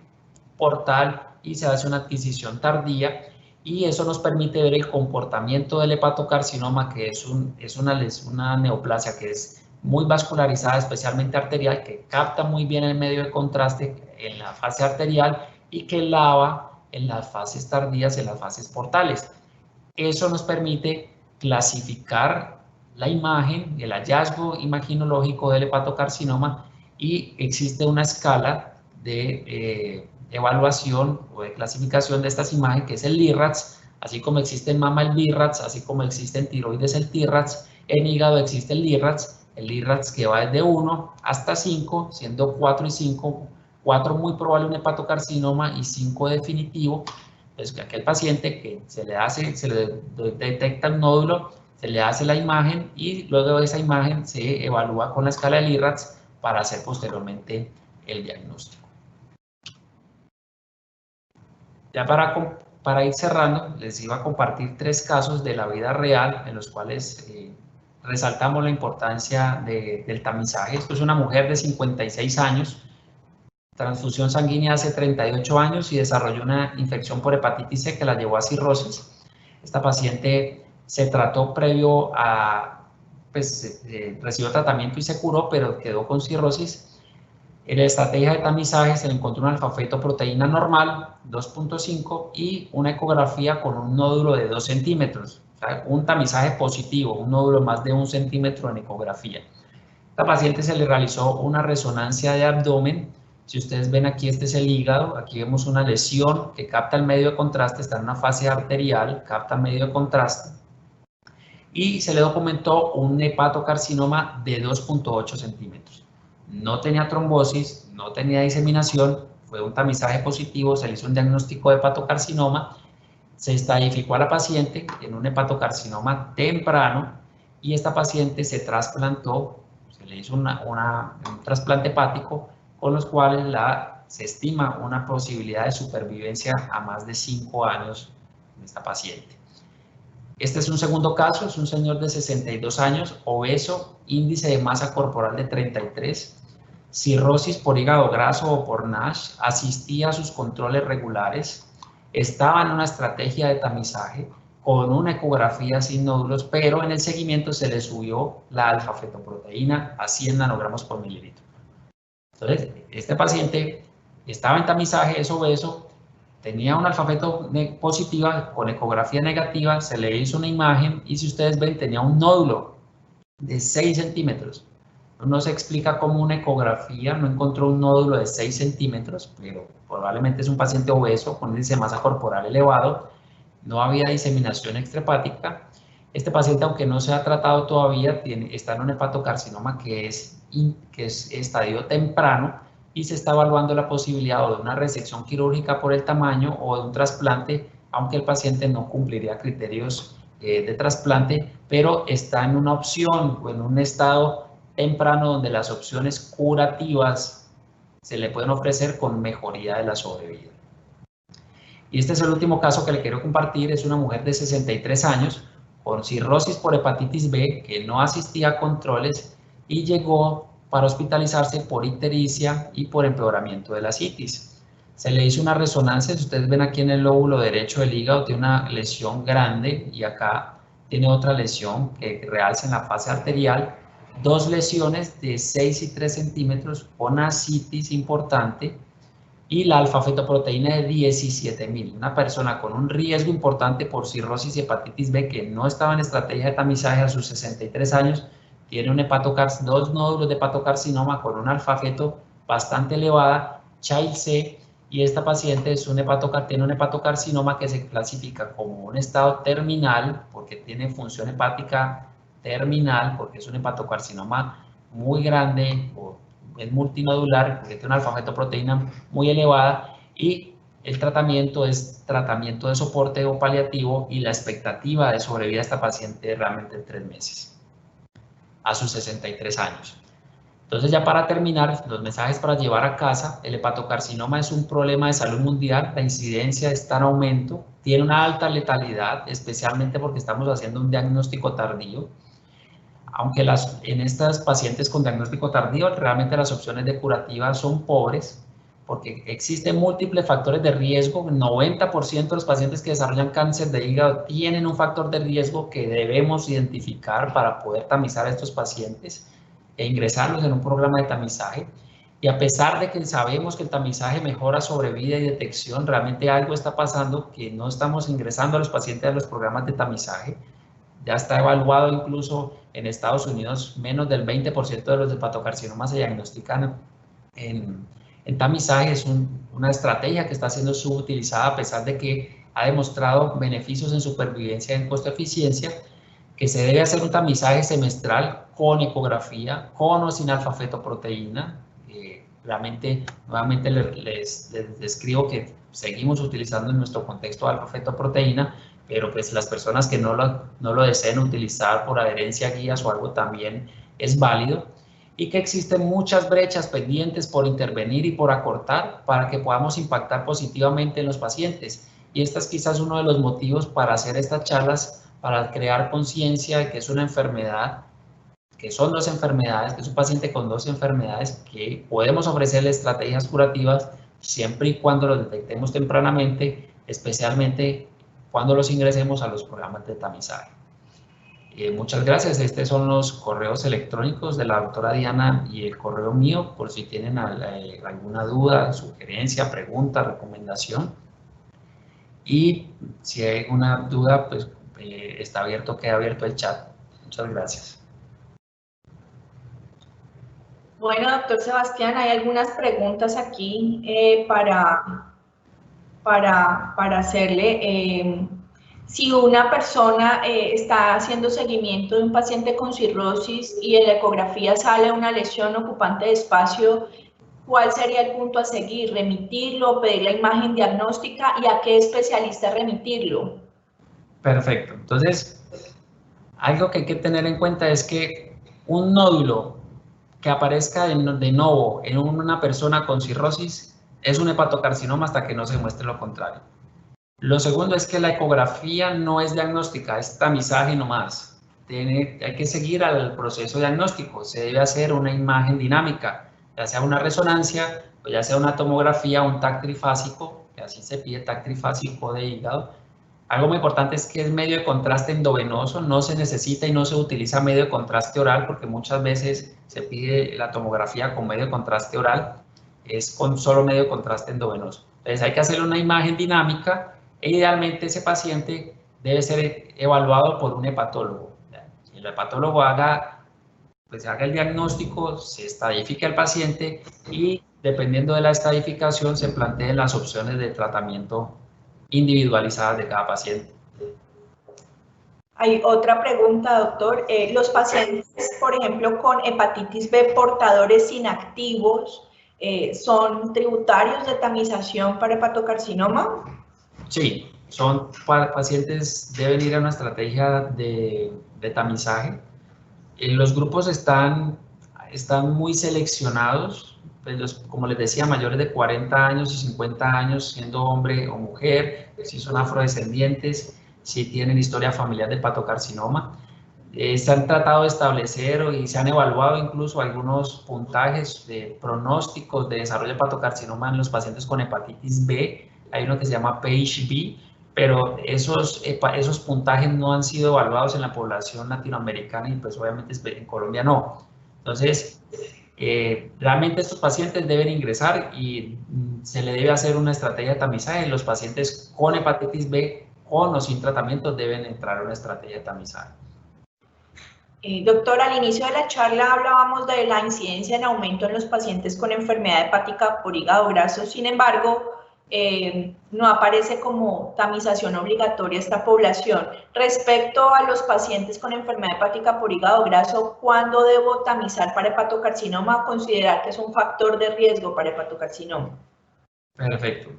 portal y se hace una adquisición tardía, y eso nos permite ver el comportamiento del hepatocarcinoma, que es una neoplasia que es muy vascularizada, especialmente arterial, que capta muy bien el medio de contraste en la fase arterial y que lava en las fases tardías, en las fases portales. Eso nos permite clasificar la imagen, el hallazgo imaginológico del hepatocarcinoma, y existe una escala de evaluación o de clasificación de estas imágenes, que es el LIRADS, así como existe en mama el BIRADS, así como existe en tiroides el TIRADS, en hígado existe el LIRADS que va desde 1 hasta 5, siendo 4 y 5, 4 muy probable un hepatocarcinoma y 5 definitivo. Entonces, que aquel paciente que se le detecta el nódulo, se le hace la imagen, y luego de esa imagen se evalúa con la escala de LIRADS para hacer posteriormente el diagnóstico. Ya para ir cerrando, les iba a compartir 3 casos de la vida real en los cuales resaltamos la importancia del tamizaje. Esto es una mujer de 56 años, transfusión sanguínea hace 38 años y desarrolló una infección por hepatitis C que la llevó a cirrosis. Esta paciente se trató previo a, pues, recibió tratamiento y se curó, pero quedó con cirrosis. En la estrategia de tamizaje se le encontró una alfa-fetoproteína normal, 2.5, y una ecografía con un nódulo de 2 centímetros. O sea, un tamizaje positivo, un nódulo más de 1 centímetro en ecografía. A esta paciente se le realizó una resonancia de abdomen. Si ustedes ven aquí, este es el hígado. Aquí vemos una lesión que capta el medio de contraste, está en una fase arterial, capta el medio de contraste. Y se le documentó un hepatocarcinoma de 2.8 centímetros. No tenía trombosis, no tenía diseminación, fue un tamizaje positivo, se le hizo un diagnóstico de hepatocarcinoma, se estadificó a la paciente en un hepatocarcinoma temprano y esta paciente se trasplantó, se le hizo un trasplante hepático con los cuales se estima una posibilidad de supervivencia a más de 5 años de esta paciente. Este es un segundo caso, es un señor de 62 años, obeso, índice de masa corporal de 33, cirrosis por hígado graso o por NASH, asistía a sus controles regulares, estaba en una estrategia de tamizaje con una ecografía sin nódulos, pero en el seguimiento se le subió la alfa-fetoproteína a 100 nanogramos por mililitro. Entonces, este paciente estaba en tamizaje, es obeso, tenía una alfa-feto positiva con ecografía negativa, se le hizo una imagen y si ustedes ven tenía un nódulo de 6 centímetros. No se explica cómo una ecografía no encontró un nódulo de 6 centímetros, pero probablemente es un paciente obeso con índice de masa corporal elevado, no había diseminación extrahepática. Este paciente, aunque no se ha tratado todavía, está en un hepatocarcinoma que es estadio temprano y se está evaluando la posibilidad o de una resección quirúrgica por el tamaño o de un trasplante, aunque el paciente no cumpliría criterios de trasplante, pero está en una opción o en un estado temprano donde las opciones curativas se le pueden ofrecer con mejoría de la sobrevida. Y este es el último caso que le quiero compartir, es una mujer de 63 años con cirrosis por hepatitis B que no asistía a controles y llegó para hospitalizarse por ictericia y por empeoramiento de la citis. Se le hizo una resonancia, si ustedes ven aquí en el lóbulo derecho del hígado tiene una lesión grande y acá tiene otra lesión que realza en la fase arterial, 2 lesiones de 6 y 3 centímetros con ascitis importante y la alfa-fetoproteína de 17.000. Una persona con un riesgo importante por cirrosis y hepatitis B que no estaba en estrategia de tamizaje a sus 63 años, tiene un dos nódulos de hepatocarcinoma con una alfa-feto bastante elevada, Child C, y esta paciente tiene un hepatocarcinoma que se clasifica como un estado terminal porque tiene función hepática terminal, porque es un hepatocarcinoma muy grande, es multinodular, porque tiene una alfa-fetoproteína muy elevada y el tratamiento es tratamiento de soporte o paliativo y la expectativa de sobrevida de esta paciente es realmente 3 meses a sus 63 años. Entonces, ya para terminar, los mensajes para llevar a casa: el hepatocarcinoma es un problema de salud mundial, la incidencia está en aumento, tiene una alta letalidad, especialmente porque estamos haciendo un diagnóstico tardío. Aunque en estas pacientes con diagnóstico tardío, realmente las opciones de curativa son pobres, porque existen múltiples factores de riesgo. 90% de los pacientes que desarrollan cáncer de hígado tienen un factor de riesgo que debemos identificar para poder tamizar a estos pacientes e ingresarlos en un programa de tamizaje. Y a pesar de que sabemos que el tamizaje mejora sobrevida y detección, realmente algo está pasando que no estamos ingresando a los pacientes a los programas de tamizaje. Ya está evaluado incluso en Estados Unidos, menos del 20% de los hepatocarcinomas se diagnostican en tamizaje. Es una estrategia que está siendo subutilizada a pesar de que ha demostrado beneficios en supervivencia y en costo-eficiencia, que se debe hacer un tamizaje semestral con ecografía, con o sin alfa-fetoproteína. Realmente, nuevamente les describo que seguimos utilizando en nuestro contexto alfa-fetoproteína, pero pues las personas que no lo deseen utilizar por adherencia a guías o algo también es válido, y que existen muchas brechas pendientes por intervenir y por acortar para que podamos impactar positivamente en los pacientes. Y este es quizás uno de los motivos para hacer estas charlas, para crear conciencia de que es una enfermedad que son dos enfermedades, que es un paciente con dos enfermedades, que podemos ofrecerle estrategias curativas siempre y cuando los detectemos tempranamente, especialmente cuando los ingresemos a los programas de tamizaje. Muchas gracias. Estos son los correos electrónicos de la doctora Diana y el correo mío, por si tienen alguna duda, sugerencia, pregunta, recomendación. Y si hay alguna duda, pues está abierto, queda abierto el chat. Muchas gracias. Bueno, doctor Sebastián, hay algunas preguntas aquí para hacerle. Si una persona está haciendo seguimiento de un paciente con cirrosis y en la ecografía sale una lesión ocupante de espacio, ¿cuál sería el punto a seguir? ¿Remitirlo, pedir la imagen diagnóstica y a qué especialista remitirlo? Perfecto. Entonces, algo que hay que tener en cuenta es que un nódulo que aparezca de nuevo en una persona con cirrosis es un hepatocarcinoma hasta que no se muestre lo contrario. Lo segundo es que la ecografía no es diagnóstica, es tamizaje nomás. Hay que seguir al proceso diagnóstico. Se debe hacer una imagen dinámica, ya sea una resonancia, o ya sea una tomografía, un TAC trifásico, que así se pide, TAC trifásico de hígado. Algo muy importante es que es medio de contraste endovenoso, no se necesita y no se utiliza medio de contraste oral, porque muchas veces se pide la tomografía con medio de contraste oral, es con solo medio de contraste endovenoso. Entonces hay que hacerle una imagen dinámica e idealmente ese paciente debe ser evaluado por un hepatólogo. Si el hepatólogo haga el diagnóstico, se estadifica el paciente y dependiendo de la estadificación se planteen las opciones de tratamiento individualizadas de cada paciente. Hay otra pregunta, doctor. Los pacientes, por ejemplo, con hepatitis B portadores inactivos, ¿son tributarios de tamización para hepatocarcinoma? Sí, son pacientes, deben ir a una estrategia de tamizaje. Los grupos están muy seleccionados, pues como les decía, mayores de 40 años y 50 años, siendo hombre o mujer, si son afrodescendientes, si tienen historia familiar de hepatocarcinoma. Se han tratado de establecer y se han evaluado incluso algunos puntajes de pronósticos de desarrollo de hepatocarcinoma en los pacientes con hepatitis B. Hay uno que se llama PHB, pero esos puntajes no han sido evaluados en la población latinoamericana y pues obviamente en Colombia no. Entonces, realmente estos pacientes deben ingresar y se le debe hacer una estrategia de tamizaje. Los pacientes con hepatitis B, con o sin tratamiento, deben entrar a una estrategia de tamizaje. Doctor, al inicio de la charla hablábamos de la incidencia en aumento en los pacientes con enfermedad hepática por hígado graso. Sin embargo, no aparece como tamización obligatoria esta población. Respecto a los pacientes con enfermedad hepática por hígado graso, ¿cuándo debo tamizar para hepatocarcinoma o considerar que es un factor de riesgo para hepatocarcinoma? Perfecto.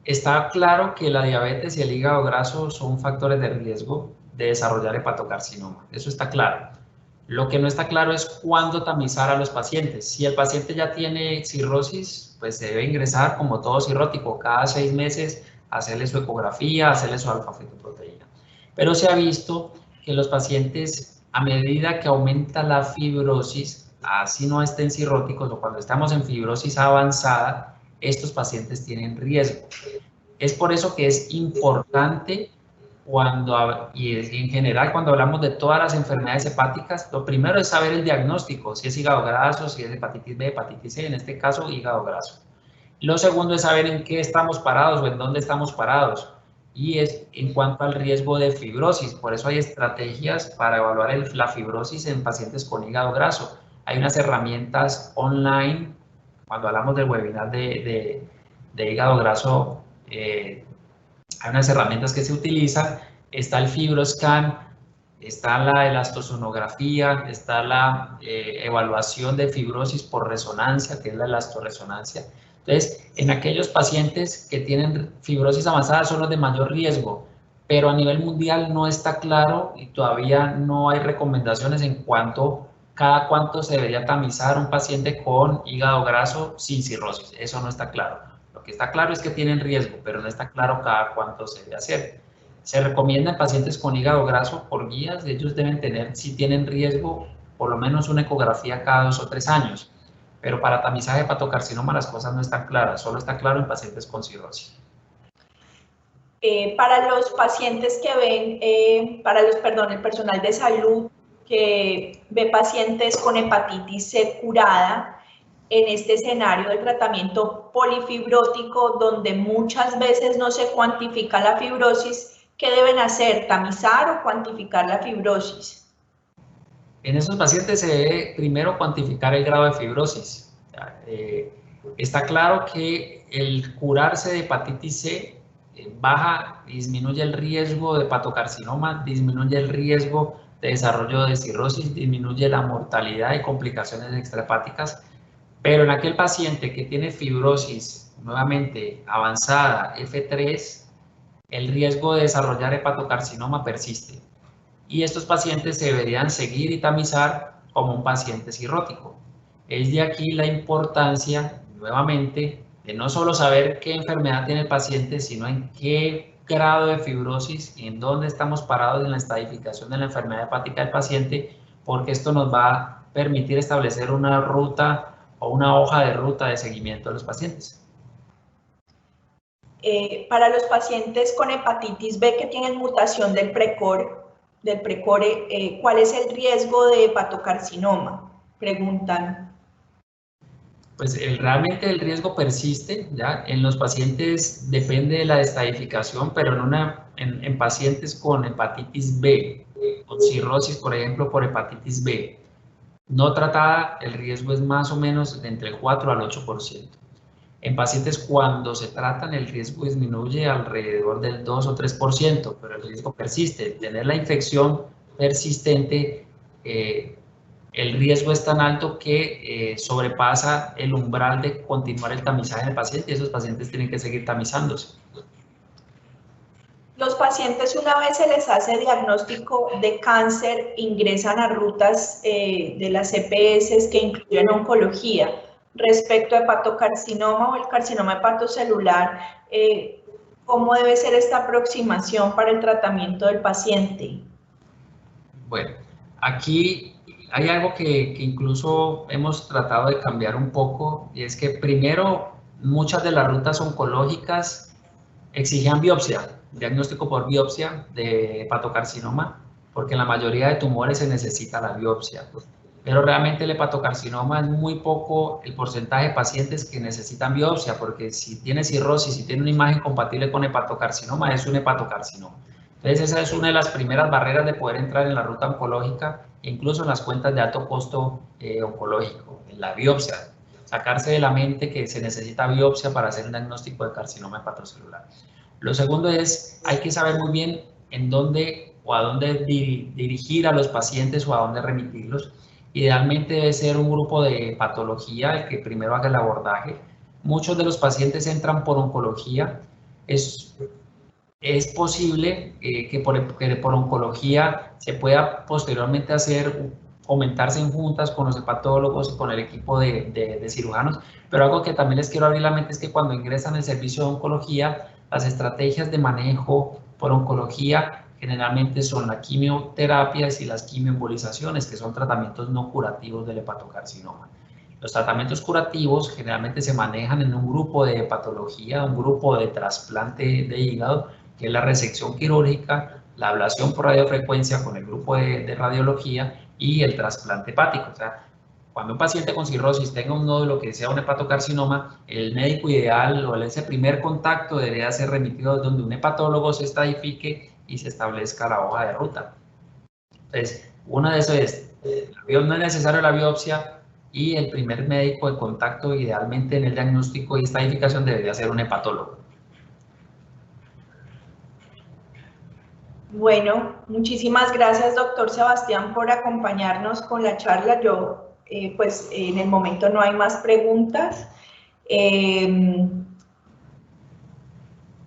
Está claro que la diabetes y el hígado graso son factores de riesgo de desarrollar hepatocarcinoma. Eso está claro. Lo que no está claro es cuándo tamizar a los pacientes. Si el paciente ya tiene cirrosis, pues se debe ingresar como todo cirrótico, cada 6 meses hacerle su ecografía, hacerle su alfa-fetoproteína. Pero se ha visto que los pacientes, a medida que aumenta la fibrosis, así no estén cirróticos o cuando estamos en fibrosis avanzada, estos pacientes tienen riesgo. Es por eso que es importante y en general cuando hablamos de todas las enfermedades hepáticas, lo primero es saber el diagnóstico, si es hígado graso, si es hepatitis B, hepatitis C, en este caso hígado graso. Lo segundo es saber en qué estamos parados o en dónde estamos parados y es en cuanto al riesgo de fibrosis. Por eso hay estrategias para evaluar la fibrosis en pacientes con hígado graso. Hay unas herramientas online, cuando hablamos del webinar de hígado graso, hay unas herramientas que se utilizan, está el FibroScan, está la elastosonografía, está la evaluación de fibrosis por resonancia, que es la elastoresonancia. Entonces, en aquellos pacientes que tienen fibrosis avanzada son los de mayor riesgo, pero a nivel mundial no está claro y todavía no hay recomendaciones en cuanto cada cuánto se debería tamizar un paciente con hígado graso sin cirrosis. Eso no está claro. Lo que está claro es que tienen riesgo, pero no está claro cada cuánto se debe hacer. Se recomienda en pacientes con hígado graso por guías, ellos deben tener, si tienen riesgo, por lo menos una ecografía cada 2 o 3 años. Pero para tamizaje de hepatocarcinoma las cosas no están claras, solo está claro en pacientes con cirrosis. Para los pacientes que ven, el personal de salud que ve pacientes con hepatitis C curada, en este escenario de tratamiento polifibrótico, donde muchas veces no se cuantifica la fibrosis, ¿qué deben hacer? ¿Tamizar o cuantificar la fibrosis? En esos pacientes se debe primero cuantificar el grado de fibrosis. Está claro que el curarse de hepatitis C disminuye el riesgo de hepatocarcinoma, disminuye el riesgo de desarrollo de cirrosis, disminuye la mortalidad y complicaciones extrahepáticas, pero en aquel paciente que tiene fibrosis nuevamente avanzada, F3, el riesgo de desarrollar hepatocarcinoma persiste. Y estos pacientes se deberían seguir y tamizar como un paciente cirrótico. Es de aquí la importancia, nuevamente, de no solo saber qué enfermedad tiene el paciente, sino en qué grado de fibrosis y en dónde estamos parados en la estadificación de la enfermedad hepática del paciente, porque esto nos va a permitir establecer una ruta o una hoja de ruta de seguimiento de los pacientes. Para los pacientes con hepatitis B que tienen mutación del precore, ¿cuál es el riesgo de hepatocarcinoma? Preguntan. Pues realmente el riesgo persiste, ¿ya? En los pacientes depende de la estadificación, pero en pacientes con hepatitis B, con cirrosis, por ejemplo, por hepatitis B, no tratada, el riesgo es más o menos de entre el 4 al 8%. En pacientes cuando se tratan, el riesgo disminuye alrededor del 2 o 3%, pero el riesgo persiste. Tener la infección persistente, el riesgo es tan alto que sobrepasa el umbral de continuar el tamizaje del paciente y esos pacientes tienen que seguir tamizándose. Los pacientes, una vez se les hace diagnóstico de cáncer, ingresan a rutas de las EPS que incluyen oncología. Respecto a hepatocarcinoma o el carcinoma hepatocelular, ¿cómo debe ser esta aproximación para el tratamiento del paciente? Bueno, aquí hay algo que incluso hemos tratado de cambiar un poco, y es que primero muchas de las rutas oncológicas exigían biopsia, diagnóstico por biopsia de hepatocarcinoma, porque en la mayoría de tumores se necesita la biopsia. Pero realmente el hepatocarcinoma es muy poco el porcentaje de pacientes que necesitan biopsia, porque si tiene cirrosis, si tiene una imagen compatible con hepatocarcinoma, es un hepatocarcinoma. Entonces esa es una de las primeras barreras de poder entrar en la ruta oncológica, incluso en las cuentas de alto costo oncológico, en la biopsia. Sacarse de la mente que se necesita biopsia para hacer un diagnóstico de carcinoma hepatocelular. Lo segundo es, hay que saber muy bien en dónde o a dónde dirigir a los pacientes o a dónde remitirlos. Idealmente debe ser un grupo de patología el que primero haga el abordaje. Muchos de los pacientes entran por oncología. Es posible que por oncología se pueda posteriormente fomentarse en juntas con los hepatólogos y con el equipo de cirujanos, pero algo que también les quiero abrir la mente es que cuando ingresan al servicio de oncología, las estrategias de manejo por oncología generalmente son las quimioterapias y las quimioembolizaciones, que son tratamientos no curativos del hepatocarcinoma. Los tratamientos curativos generalmente se manejan en un grupo de patología, un grupo de trasplante de hígado, que es la resección quirúrgica, la ablación por radiofrecuencia con el grupo de radiología y el trasplante hepático. O sea, cuando un paciente con cirrosis tenga un nódulo que sea un hepatocarcinoma, el médico ideal o ese primer contacto debería ser remitido donde un hepatólogo se estadifique y se establezca la hoja de ruta. Entonces, una de esas es, no es necesario la biopsia y el primer médico de contacto idealmente en el diagnóstico y estadificación debería ser un hepatólogo. Bueno, muchísimas gracias, doctor Sebastián, por acompañarnos con la charla. Yo, pues, en el momento no hay más preguntas.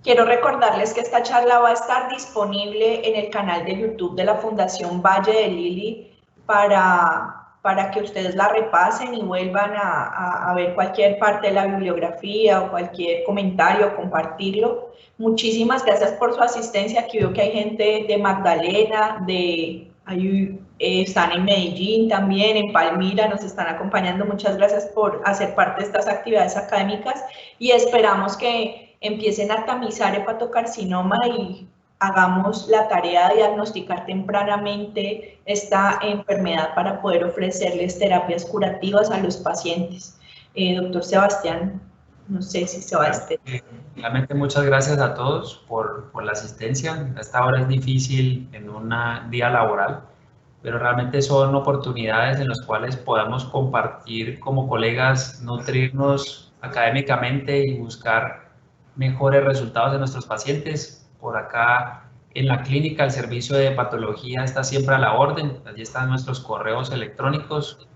Quiero recordarles que esta charla va a estar disponible en el canal de YouTube de la Fundación Valle de Lili para que ustedes la repasen y vuelvan a ver cualquier parte de la bibliografía o cualquier comentario, compartirlo. Muchísimas gracias por su asistencia. Aquí veo que hay gente de Magdalena, hay están en Medellín también, en Palmira, nos están acompañando. Muchas gracias por hacer parte de estas actividades académicas y esperamos que empiecen a tamizar hepatocarcinoma y hagamos la tarea de diagnosticar tempranamente esta enfermedad para poder ofrecerles terapias curativas a los pacientes. Doctor Sebastián, no sé si Sebastián. Realmente muchas gracias a todos por la asistencia. A esta hora es difícil en un día laboral, pero realmente son oportunidades en las cuales podamos compartir como colegas, nutrirnos académicamente y buscar mejores resultados de nuestros pacientes. Por acá en la clínica el servicio de patología está siempre a la orden, allí están nuestros correos electrónicos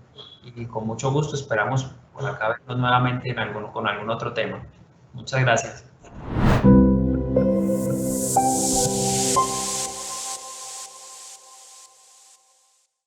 y con mucho gusto esperamos por acá vernos nuevamente con algún otro tema. Muchas gracias.